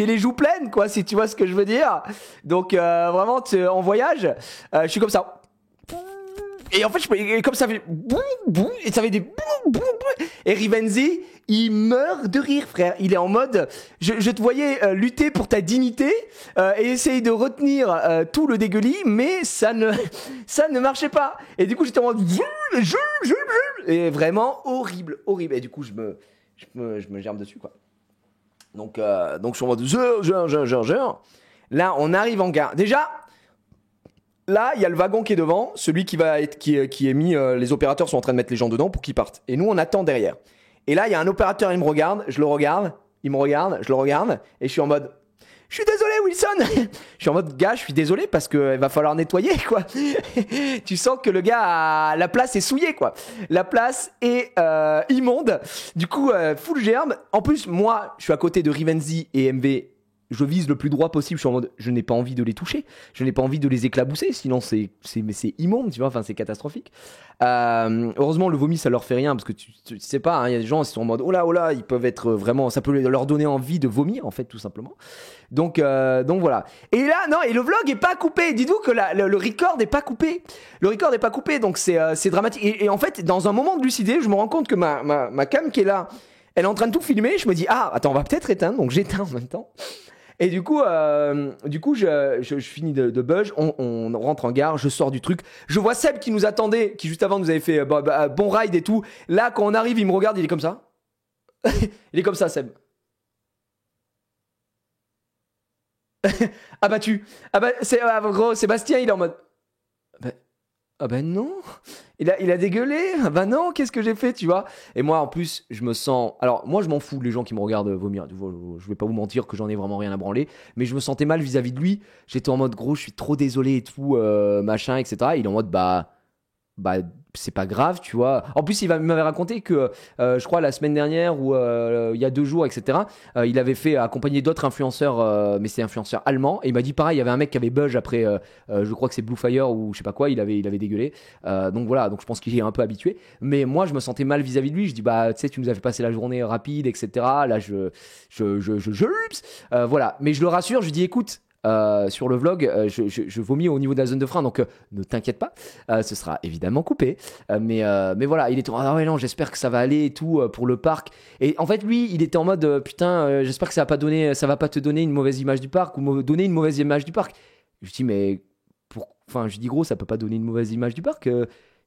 les joues pleines, quoi, si tu vois ce que je veux dire. Donc, vraiment, en voyage, je suis comme ça. Et en fait, comme ça fait... Et ça fait des... Et Rivenzi, il meurt de rire, frère. Il est en mode... Je te voyais lutter pour ta dignité et essayer de retenir tout le dégueulis, mais ça ne marchait pas. Et du coup, j'étais en mode... Et vraiment horrible. Et du coup, je me germe dessus, quoi. Donc je suis en mode... Là, on arrive en gare. Déjà... Là, il y a le wagon qui est devant, celui qui est mis, les opérateurs sont en train de mettre les gens dedans pour qu'ils partent. Et nous, on attend derrière. Et là, il y a un opérateur, il me regarde, je le regarde, il me regarde, je le regarde, et je suis en mode, je suis désolé, Wilson. Je suis en mode, gars, je suis désolé parce qu'il va falloir nettoyer, quoi. Tu sens que le gars, la place est souillée, quoi. La place est immonde. Du coup, full germe. En plus, moi, je suis à côté de Rivenzi et MV. Je vise le plus droit possible, je suis en mode, je n'ai pas envie de les toucher, je n'ai pas envie de les éclabousser, sinon c'est immonde, tu vois, enfin c'est catastrophique. Heureusement le vomi ça leur fait rien, parce que tu sais pas, hein, y a des gens qui sont en mode, oh là, ils peuvent être vraiment, ça peut leur donner envie de vomir en fait tout simplement. Donc voilà. Et là, non, et le vlog est pas coupé, dites-vous que le record est pas coupé. Le record est pas coupé, donc c'est dramatique. Et en fait, dans un moment de lucidité, je me rends compte que ma cam qui est là, elle est en train de tout filmer, je me dis, ah, attends, on va peut-être éteindre, donc j'éteins en même temps. Et du coup, je finis de buzz, on rentre en gare, je sors du truc. Je vois Seb qui nous attendait, qui juste avant nous avait fait bon ride et tout. Là, quand on arrive, il me regarde, il est comme ça. Il est comme ça, Seb. Ah bah gros, Sébastien, il est en mode. Ah bah non, il a dégueulé. Ah bah non, qu'est-ce que j'ai fait, tu vois? Et moi, en plus, je me sens. Alors, moi, je m'en fous, les gens qui me regardent vomir. Je vais pas vous mentir que j'en ai vraiment rien à branler. Mais je me sentais mal vis-à-vis de lui. J'étais en mode, gros, je suis trop désolé et tout, machin, etc. Il est en mode, bah c'est pas grave, tu vois. En plus, m'avait raconté que, je crois, la semaine dernière ou il y a 2 jours, etc., il avait fait accompagner d'autres influenceurs, mais c'est influenceurs allemands. Et il m'a dit pareil, il y avait un mec qui avait buzz après, je crois que c'est Blue Fire ou je sais pas quoi, il avait dégueulé. Donc voilà, donc je pense qu'il est un peu habitué. Mais moi, je me sentais mal vis-à-vis de lui. Je dis, bah, tu sais, tu nous as fait passer la journée rapide, etc. Là, voilà. Mais je le rassure, je lui dis, écoute, sur le vlog, je vomis au niveau de la zone de frein, donc ne t'inquiète pas, ce sera évidemment coupé. Mais voilà, il était ah ouais non, j'espère que ça va aller et tout pour le parc. Et en fait, lui, il était en mode putain, j'espère que ça va pas te donner une mauvaise image du parc ou me donner une mauvaise image du parc. Je dis mais enfin, je dis gros, ça peut pas donner une mauvaise image du parc.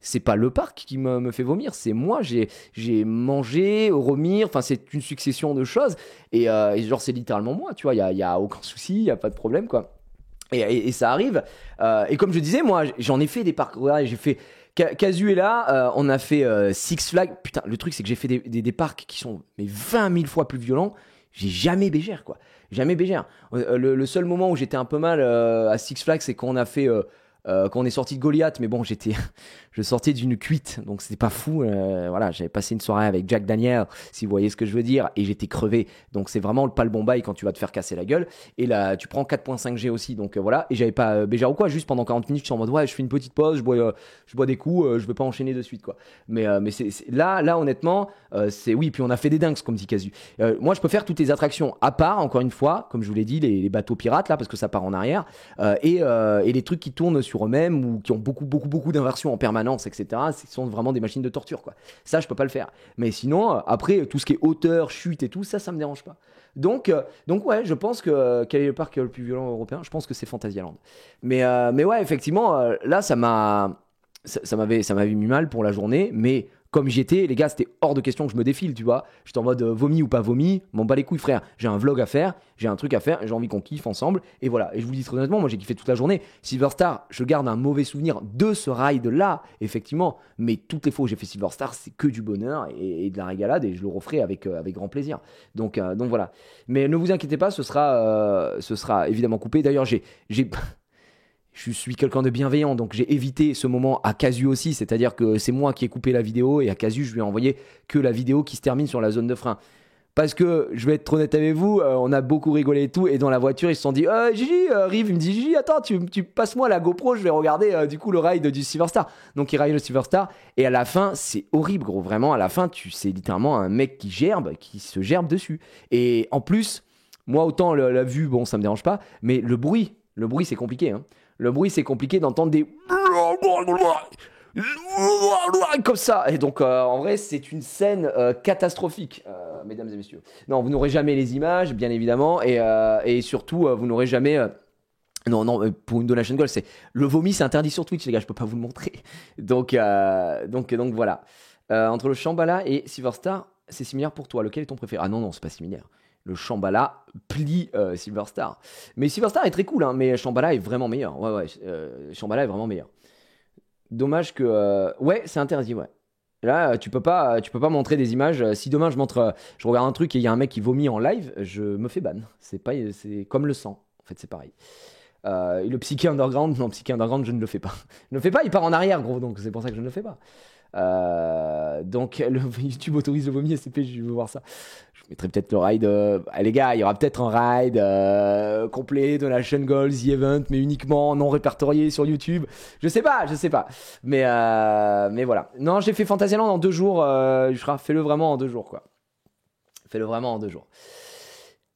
C'est pas le parc qui me fait vomir, c'est moi. J'ai mangé, vomir, enfin c'est une succession de choses et genre c'est littéralement moi, tu vois. Il y a aucun souci, il y a pas de problème quoi. Et ça arrive. Et comme je disais, moi j'en ai fait des parcs. Ouais, j'ai fait Casu est là, on a fait Six Flags. Putain, le truc c'est que j'ai fait des parcs qui sont mais 20 000 fois plus violents. J'ai jamais bégère quoi, jamais bégère. Le seul moment où j'étais un peu mal à Six Flags, c'est quand on a fait quand on est sorti de Goliath, mais bon, je sortais d'une cuite, donc c'était pas fou. Voilà, j'avais passé une soirée avec Jack Daniel, si vous voyez ce que je veux dire, et j'étais crevé. Donc c'est vraiment pas le bon bail quand tu vas te faire casser la gueule. Et là, tu prends 4.5G aussi, donc voilà. Et j'avais pas bégère ou quoi, juste pendant 40 minutes, je suis en mode ouais, je fais une petite pause, je bois des coups, je veux pas enchaîner de suite quoi. Mais là, honnêtement, c'est oui. Puis on a fait des dingues, comme dit Casu. Moi, je peux faire toutes les attractions à part, encore une fois, comme je vous l'ai dit, les bateaux pirates là, parce que ça part en arrière, et les trucs qui tournent sur eux-mêmes ou qui ont beaucoup d'inversions en permanence, etc. Ce sont vraiment des machines de torture, quoi. Ça, je peux pas le faire. Mais sinon, après, tout ce qui est hauteur, chute et tout, ça me dérange pas. Donc ouais, je pense que quel est le parc le plus violent européen? Je pense que c'est Fantasyland. Mais ouais, effectivement, là, ça m'avait mis mal pour la journée, mais comme j'y étais, les gars, c'était hors de question que je me défile, tu vois. J'étais en mode vomi ou pas vomi, m'en bats les couilles, frère. J'ai un vlog à faire, j'ai un truc à faire, j'ai envie qu'on kiffe ensemble. Et voilà. Et je vous dis très honnêtement, moi j'ai kiffé toute la journée. Silverstar, je garde un mauvais souvenir de ce ride-là, effectivement. Mais toutes les fois où j'ai fait Silverstar, c'est que du bonheur et de la régalade et je le referai avec grand plaisir. Donc voilà. Mais ne vous inquiétez pas, ce sera évidemment coupé. D'ailleurs, je suis quelqu'un de bienveillant, donc j'ai évité ce moment à Casu aussi, c'est-à-dire que c'est moi qui ai coupé la vidéo et à Casu, je lui ai envoyé que la vidéo qui se termine sur la zone de frein. Parce que, je vais être honnête avec vous, on a beaucoup rigolé et tout, et dans la voiture, ils se sont dit « Gigi, Rive, il me dit « Gigi, attends, tu passes-moi la GoPro, je vais regarder du coup le ride du Silverstar. » Donc il ride le Silverstar, et à la fin, c'est horrible gros, vraiment, à la fin, c'est littéralement un mec qui se gerbe dessus. Et en plus, moi autant la vue, bon, ça me dérange pas, mais le bruit c'est compliqué, hein. Le bruit, c'est compliqué d'entendre des comme ça. Et donc, en vrai, c'est une scène catastrophique, mesdames et messieurs. Non, vous n'aurez jamais les images, bien évidemment, et surtout, vous n'aurez jamais. Non, pour une donation goal, c'est le vomi, c'est interdit sur Twitch, les gars. Je peux pas vous le montrer. Donc voilà. Entre le Shambhala et Silverstar, c'est similaire pour toi. Lequel est ton préféré? Ah non, c'est pas similaire. Le Shambhala plie Silverstar. Mais Silverstar est très cool, hein, mais Shambhala est vraiment meilleur. Ouais, Shambhala est vraiment meilleur. Dommage que... ouais, c'est interdit, ouais. Là, tu peux pas montrer des images. Si demain je regarde un truc et il y a un mec qui vomit en live, je me fais ban. C'est comme le sang. En fait, c'est pareil. Et le Psyché Underground, non, Psyché Underground, je ne le fais pas. Je ne le fais pas, il part en arrière, gros, donc c'est pour ça que je ne le fais pas. Donc YouTube autorise le vomi SCP, je veux voir ça. Je mettrai peut-être le ride. Les gars, il y aura peut-être un ride complet de la chaîne Goals, The Event, mais uniquement non répertorié sur YouTube. Je sais pas. Mais voilà. Non, j'ai fait Fantasyland en 2 jours. Fais-le vraiment en 2 jours, quoi. Fais-le vraiment en 2 jours.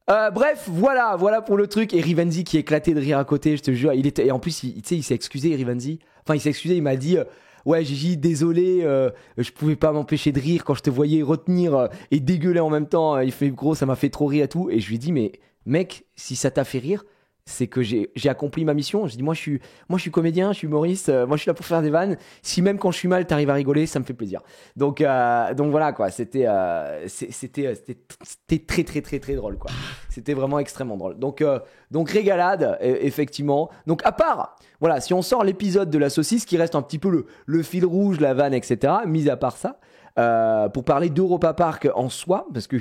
Bref, voilà pour le truc. Et Rivenzi qui est éclaté de rire à côté, je te jure. Et en plus, il s'est excusé, Rivenzi. Enfin, il s'est excusé, il m'a dit... ouais, Gigi, désolé, je pouvais pas m'empêcher de rire quand je te voyais retenir et dégueuler en même temps. Il fait gros, ça m'a fait trop rire et tout. Et je lui ai dit, mais mec, si ça t'a fait rire, c'est que j'ai accompli ma mission. Je dis moi je suis comédien, je suis humoriste, moi je suis là pour faire des vannes. Si même quand je suis mal, t'arrives à rigoler, ça me fait plaisir. Donc voilà quoi. C'était très très très très drôle quoi. C'était vraiment extrêmement drôle. Donc régalade effectivement. Donc à part voilà, si on sort l'épisode de la saucisse qui reste un petit peu le fil rouge, la vanne, etc. Mis à part ça. Pour parler d'Europa Park en soi, parce que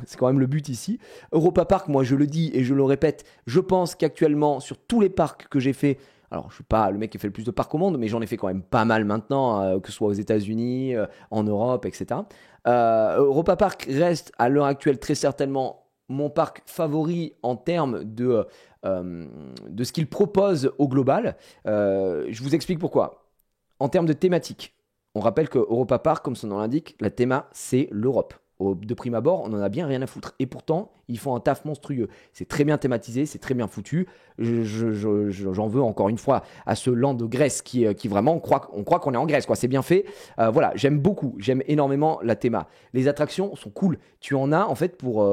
c'est quand même le but ici. Europa Park, moi je le dis et je le répète, je pense qu'actuellement sur tous les parcs que j'ai fait, alors je suis pas le mec qui fait le plus de parcs au monde, mais j'en ai fait quand même pas mal maintenant, que ce soit aux États-Unis, en Europe, etc. Europa Park reste à l'heure actuelle très certainement mon parc favori en termes de ce qu'il propose au global. Je vous explique pourquoi. En termes de thématique. On rappelle que Europa Park, comme son nom l'indique, la théma, c'est l'Europe. De prime abord, on en a bien rien à foutre. Et pourtant, ils font un taf monstrueux. C'est très bien thématisé, c'est très bien foutu. J'en veux encore une fois à ce land de Grèce qui vraiment, on croit qu'on est en Grèce, quoi. C'est bien fait. Voilà, j'aime énormément la théma. Les attractions sont cool. Tu en as en fait pour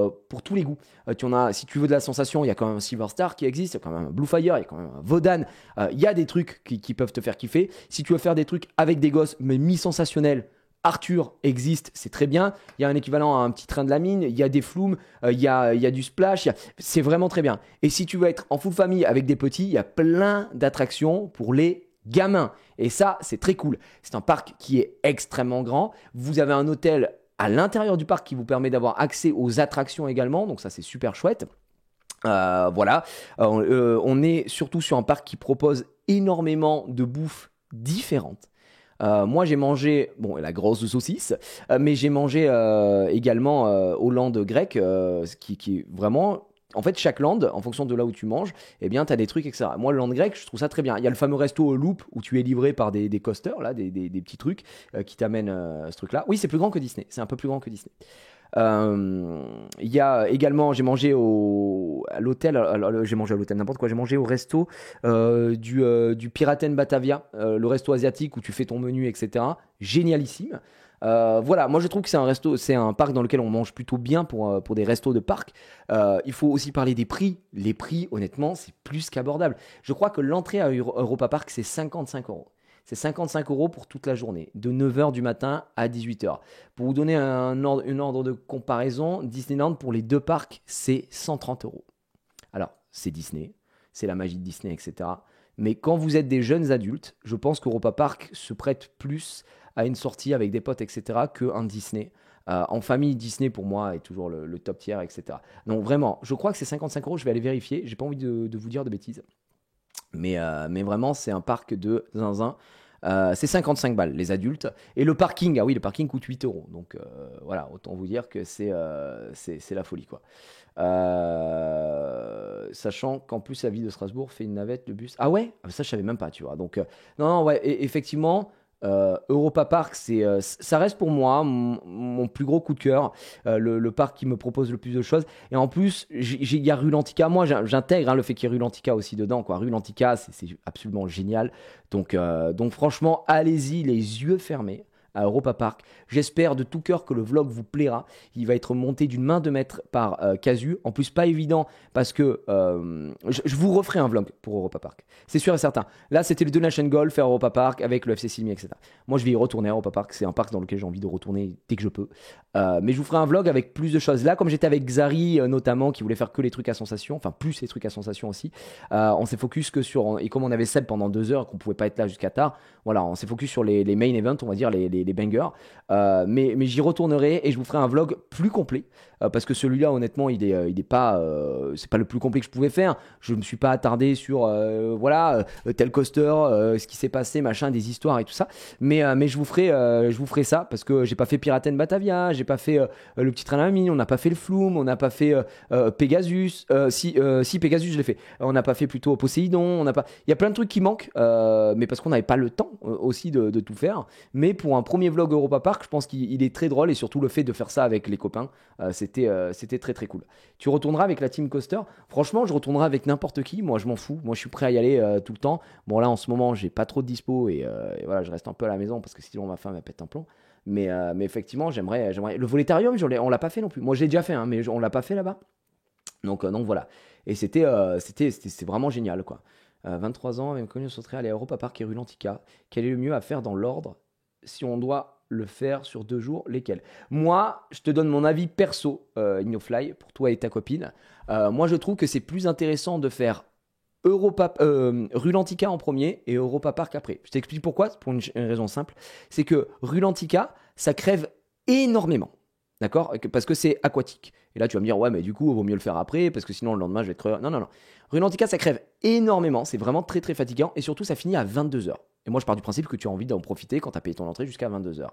tous les goûts. Tu en as, si tu veux de la sensation, il y a quand même un Silver Star qui existe, il y a quand même un Blue Fire, il y a quand même un Vodan. Il y a des trucs qui peuvent te faire kiffer. Si tu veux faire des trucs avec des gosses, mais mi-sensationnels, Arthur existe, c'est très bien. Il y a un équivalent à un petit train de la mine, il y a des flumes, il y a du splash, c'est vraiment très bien. Et si tu veux être en full famille avec des petits, il y a plein d'attractions pour les gamins. Et ça, c'est très cool. C'est un parc qui est extrêmement grand. Vous avez un hôtel à l'intérieur du parc qui vous permet d'avoir accès aux attractions également. Donc ça, c'est super chouette. Voilà. On est surtout sur un parc qui propose énormément de bouffe différente. Moi j'ai mangé, bon la grosse saucisse, mais j'ai mangé également au land grec, qui est vraiment, en fait chaque land, en fonction de là où tu manges, eh bien t'as des trucs etc. Moi le land grec je trouve ça très bien. Il y a le fameux resto Loop où tu es livré par des coasters, là, des petits trucs qui t'amènent ce truc là. Oui c'est plus grand que Disney, c'est un peu plus grand que Disney. Il y a également, j'ai mangé à l'hôtel, n'importe quoi, j'ai mangé au resto du Piraten Batavia, le resto asiatique où tu fais ton menu, etc. Génialissime. Voilà, moi je trouve que c'est un parc dans lequel on mange plutôt bien pour des restos de parc. Il faut aussi parler des prix. Les prix, honnêtement, c'est plus qu'abordable. Je crois que l'entrée à Europa Park, c'est 55 €. C'est 55 € pour toute la journée, de 9h du matin à 18h. Pour vous donner une ordre de comparaison, Disneyland pour les deux parcs, c'est 130 €. Alors, c'est Disney, c'est la magie de Disney, etc. Mais quand vous êtes des jeunes adultes, je pense qu'Europa Park se prête plus à une sortie avec des potes, etc. qu'un Disney. En famille, Disney pour moi est toujours le top tier, etc. Donc vraiment, je crois que c'est 55 €, je vais aller vérifier, j'ai pas envie de vous dire de bêtises. Mais vraiment, c'est un parc de zinzin. C'est 55 balles, les adultes. Et le parking, ah oui, le parking coûte 8 €. Donc voilà, autant vous dire que c'est la folie, quoi. Sachant qu'en plus, la ville de Strasbourg fait une navette, le bus. Ah ouais? Ça, je savais même pas, tu vois. Donc, non, ouais, effectivement. Europa Park, ça reste pour moi mon plus gros coup de cœur, le parc qui me propose le plus de choses. Et en plus, il y a Rue Lantica. Moi, j'intègre le fait qu'il y ait Rue Lantica aussi dedans, quoi. Rue Lantica, c'est absolument génial. Donc franchement, allez-y les yeux fermés à Europa Park. J'espère de tout cœur que le vlog vous plaira. Il va être monté d'une main de maître par Casu. En plus, pas évident parce que je vous referai un vlog pour Europa Park. C'est sûr et certain. Là, c'était le Donation Golf à Europa Park avec le FC Silmi, etc. Moi, je vais y retourner à Europa Park. C'est un parc dans lequel j'ai envie de retourner dès que je peux. Mais je vous ferai un vlog avec plus de choses. Là, comme j'étais avec Xari notamment, qui voulait faire que les trucs à sensation, enfin plus les trucs à sensation aussi, on s'est focus que sur... Et comme on avait Seb pendant 2 heures, qu'on pouvait pas être là jusqu'à tard, voilà, on s'est focus sur les main events, on va dire, les bangers. Mais j'y retournerai et je vous ferai un vlog plus complet. Parce que celui-là, honnêtement, il est pas... c'est pas le plus complet que je pouvais faire. Je me suis pas attardé sur... tel coaster, ce qui s'est passé, machin, des histoires et tout ça. Mais je vous ferai ça parce que j'ai pas fait Piraten Batavia, j'ai pas fait le petit train à la mine, on n'a pas fait le Flume, on n'a pas fait Pegasus. Si Pegasus, je l'ai fait. On n'a pas fait plutôt Poséidon, on n'a pas... Il y a plein de trucs qui manquent, mais parce qu'on n'avait pas le temps aussi de tout faire. Mais pour un premier vlog Europa Park, je pense qu'il est très drôle et surtout le fait de faire ça avec les copains, c'était très très cool. Tu retourneras avec la Team Coaster. Franchement, je retournerai avec n'importe qui. Moi, je m'en fous. Moi, je suis prêt à y aller tout le temps. Bon, là, en ce moment, j'ai pas trop de dispo et voilà, je reste un peu à la maison parce que sinon ma femme elle pète un plomb. Mais effectivement, j'aimerais. Le Voletarium, on l'a pas fait non plus. Moi, j'ai déjà fait, hein, mais on l'a pas fait là-bas. Donc voilà. Et c'était vraiment génial, quoi. 23 ans, même connu sauterait aller à Europa Park et rue Lantica. Quel est le mieux à faire dans l'ordre si on doit le faire sur 2 jours, lesquels? Moi, je te donne mon avis perso, Ignofly, pour toi et ta copine. Moi, je trouve que c'est plus intéressant de faire rue Lantica en premier et Europa Park après. Je t'explique pourquoi, pour une raison simple. C'est que rue Lantica, ça crève énormément. D'accord? Parce que c'est aquatique. Et là, tu vas me dire, ouais, mais du coup, il vaut mieux le faire après, parce que sinon, le lendemain, je vais être creveur. Non, non, non. Rue Lantica, ça crève énormément. C'est vraiment très, très fatigant. Et surtout, ça finit à 22h. Et moi, je pars du principe que tu as envie d'en profiter quand tu as payé ton entrée jusqu'à 22h.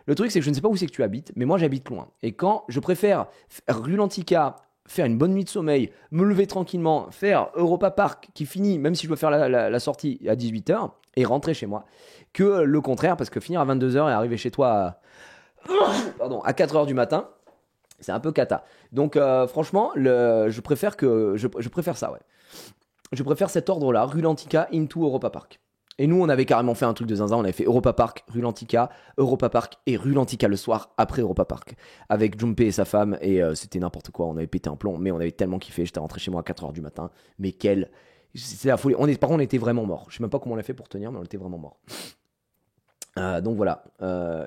Le truc, c'est que je ne sais pas où c'est que tu habites, mais moi, j'habite loin. Et quand je préfère rue Lantica, faire une bonne nuit de sommeil, me lever tranquillement, faire Europa Park qui finit, même si je dois faire la sortie à 18h, et rentrer chez moi, que le contraire, parce que finir à 22h et arriver chez toi à 4h du matin, c'est un peu cata. Donc franchement, je préfère ça, ouais. Je préfère cet ordre-là, rue Lantica into Europa Park. Et nous, on avait carrément fait un truc de zinzin, on avait fait Europa Park, rue Lantica et rue Lantica le soir après Europa Park. Avec Jumpé et sa femme, et c'était n'importe quoi, on avait pété un plomb, mais on avait tellement kiffé, j'étais rentré chez moi à 4h du matin, mais c'est la folie. Par contre, on était vraiment mort. Je sais même pas comment on l'a fait pour tenir, mais on était vraiment mort. Donc voilà,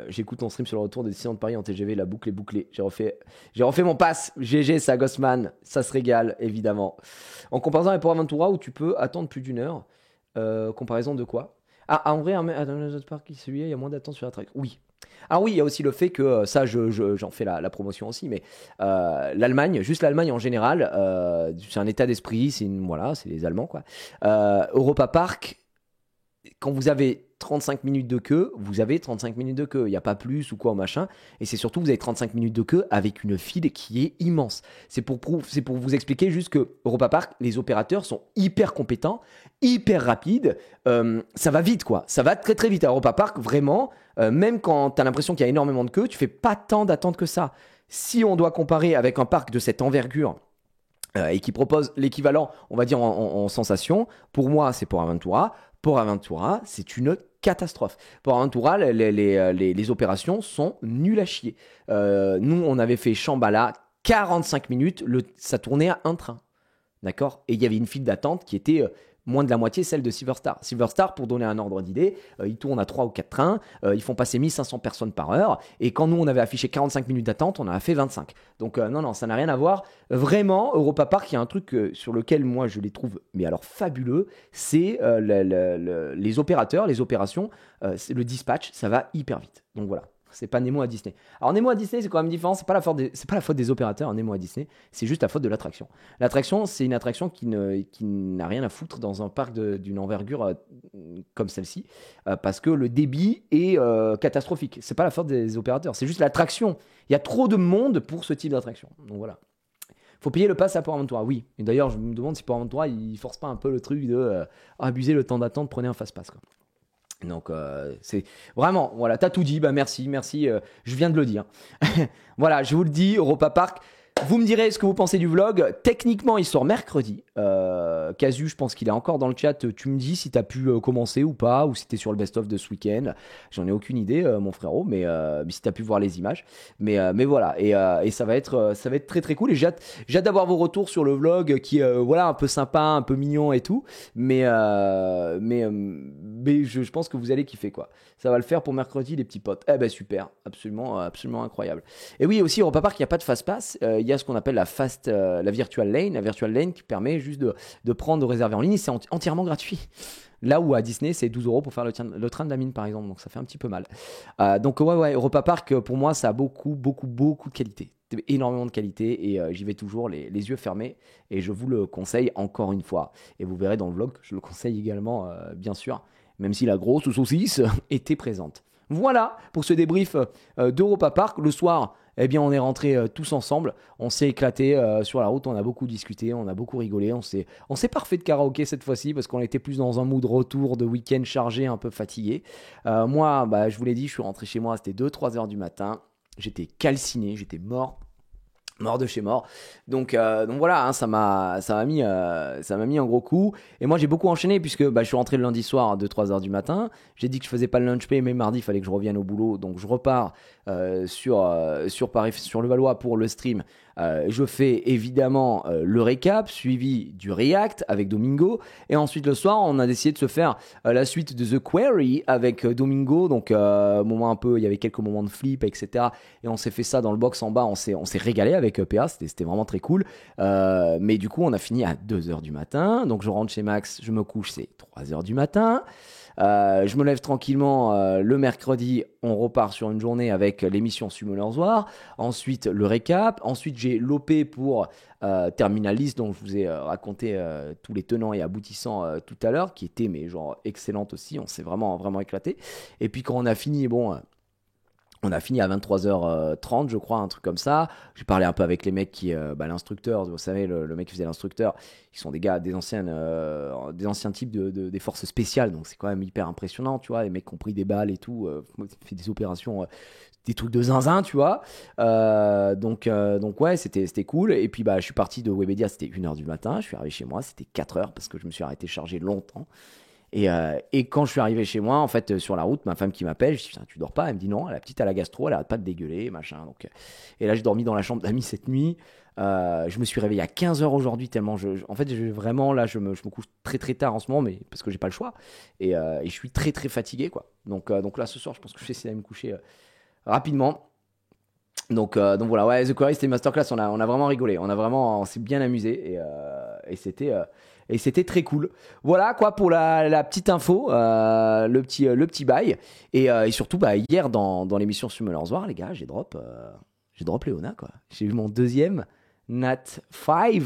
j'écoute ton stream sur le retour de Disneyland Paris en TGV, la boucle est bouclée. J'ai refait mon pass. GG, ça Gossman, ça se régale évidemment. En comparaison avec Port Aventura où tu peux attendre plus d'une heure. Comparaison de quoi? En vrai, dans les autres parcs, celui-là, il y a moins d'attente sur la track. Oui. Ah oui, il y a aussi le fait que ça, j'en fais la promotion aussi, mais l'Allemagne, juste l'Allemagne en général, c'est un état d'esprit, c'est les Allemands quoi. Europa Park, quand vous avez 35 minutes de queue, vous avez 35 minutes de queue. Il n'y a pas plus ou quoi machin. Et c'est surtout, vous avez 35 minutes de queue avec une file qui est immense. C'est pour vous expliquer juste que Europa Park, les opérateurs sont hyper compétents, hyper rapides. Ça va vite, quoi. Ça va très très vite à Europa Park, vraiment. Même quand tu as l'impression qu'il y a énormément de queue, tu fais pas tant d'attente que ça. Si on doit comparer avec un parc de cette envergure, et qui propose l'équivalent, on va dire, en sensation, pour moi, c'est Port Aventura. Port Aventura, c'est une catastrophe. Port Aventura, les opérations sont nulles à chier. Nous, on avait fait Shambhala, 45 minutes, ça tournait à un train. D'accord? Et il y avait une file d'attente qui était moins de la moitié celle de Silverstar. Silverstar, pour donner un ordre d'idée, ils tournent à 3 ou 4 trains, ils font passer 1500 personnes par heure, et quand nous on avait affiché 45 minutes d'attente, on en a fait 25. Donc non, ça n'a rien à voir. Vraiment, Europa Park, il y a un truc sur lequel moi je les trouve, mais alors fabuleux, c'est les opérateurs, les opérations, le dispatch, ça va hyper vite. Donc voilà. C'est pas Nemo à Disney. Alors Nemo à Disney, c'est quand même différent. C'est pas la faute des opérateurs, Nemo à Disney. C'est juste la faute de l'attraction. L'attraction, c'est une attraction qui n'a rien à foutre dans un parc d'une envergure comme celle-ci, parce que le débit est catastrophique. C'est pas la faute des opérateurs. C'est juste l'attraction. Il y a trop de monde pour ce type d'attraction. Donc voilà. Faut payer le pass à Port Aventura, oui. Et d'ailleurs, je me demande si Port Aventura, il force pas un peu le truc de abuser le temps d'attente, prenez un fast-pass, quoi. Donc c'est vraiment, voilà, t'as tout dit, bah merci, je viens de le dire. Voilà, je vous le dis, Europa Park, vous me direz ce que vous pensez du vlog. Techniquement, il sort mercredi. Casu, je pense qu'il est encore dans le chat. Tu me dis si t'as pu commencer ou pas, ou si t'es sur le best-of de ce week-end. J'en ai aucune idée, mon frérot, mais si t'as pu voir les images. Mais voilà, et ça va être très très cool. Et j'ai hâte d'avoir vos retours sur le vlog qui est voilà, un peu sympa, un peu mignon et tout. Mais je pense que vous allez kiffer, quoi. Ça va le faire pour mercredi, les petits potes. Eh ben super, absolument incroyable. Et oui, aussi Europa Park, il n'y a pas de fast pass. Il y a ce qu'on appelle la virtual lane qui permet juste de prendre, de réserver en ligne. C'est entièrement gratuit. Là où à Disney, c'est 12 € pour faire le train de la mine, par exemple. Donc ça fait un petit peu mal. Donc ouais, Europa Park, pour moi, ça a beaucoup de qualité. Énormément de qualité. Et j'y vais toujours les yeux fermés. Et je vous le conseille encore une fois. Et vous verrez dans le vlog, je le conseille également, bien sûr. Même si la grosse saucisse était présente. Voilà pour ce débrief d'Europa Park. Le soir, eh bien, on est rentrés tous ensemble. On s'est éclaté sur la route. On a beaucoup discuté, on a beaucoup rigolé. On s'est pas refait de karaoké cette fois-ci parce qu'on était plus dans un mood retour de week-end chargé, un peu fatigué. Moi, je vous l'ai dit, je suis rentré chez moi. C'était 2-3 heures du matin. J'étais calciné, j'étais mort de chez mort. Donc voilà, hein, ça m'a mis un gros coup. Et moi j'ai beaucoup enchaîné puisque je suis rentré le lundi soir à 2-3 heures du matin. J'ai dit que je faisais pas le lunch pay, mais mardi il fallait que je revienne au boulot. Donc je repars sur Paris, sur le Valois pour le stream Je fais évidemment le récap, suivi du react avec Domingo. Et ensuite, le soir, on a décidé de se faire la suite de The Quarry avec Domingo. Donc, moment un peu, il y avait quelques moments de flip, etc. Et on s'est fait ça dans le box en bas. On s'est régalé avec PA. C'était vraiment très cool. Mais du coup, on a fini à 2h du matin. Donc, je rentre chez Max, je me couche, c'est 3h du matin. Je me lève tranquillement le mercredi, on repart sur une journée avec l'émission Summoners War, ensuite le récap, ensuite j'ai l'OP pour Terminal List dont je vous ai raconté tous les tenants et aboutissants tout à l'heure, qui était mais genre excellente aussi, on s'est vraiment vraiment éclaté. Et puis quand on a fini, on a fini à 23h30, je crois, un truc comme ça. J'ai parlé un peu avec les mecs qui, l'instructeur, vous savez, le mec qui faisait l'instructeur, qui sont des gars, des anciens types des forces spéciales, donc c'est quand même hyper impressionnant, tu vois. Les mecs qui ont pris des balles et tout, fait des opérations, des trucs de zinzin, tu vois. Donc ouais, c'était cool. Et puis je suis parti de Webedia, c'était 1h du matin. Je suis arrivé chez moi, c'était 4h parce que je me suis arrêté charger longtemps. Et quand je suis arrivé chez moi, en fait, sur la route, ma femme qui m'appelle, je dis putain, tu dors pas? Elle me dit non, la petite à la gastro, elle arrête pas de dégueuler, machin. Donc, et là, j'ai dormi dans la chambre d'amis cette nuit. Je me suis réveillé à 15h aujourd'hui, tellement en fait, vraiment, là, je me couche très très tard en ce moment, mais parce que j'ai pas le choix. Et je suis très très fatigué, quoi. Donc là, ce soir, je pense que je vais essayer d'aller me coucher rapidement. Donc voilà, ouais, The Quarry, c'était une masterclass, on a vraiment rigolé, on s'est bien amusé et c'était très cool. Voilà quoi pour la petite info, le petit bail. Et surtout, hier dans l'émission Summoners War, les gars, j'ai drop Léona, quoi. J'ai eu mon deuxième Nat 5.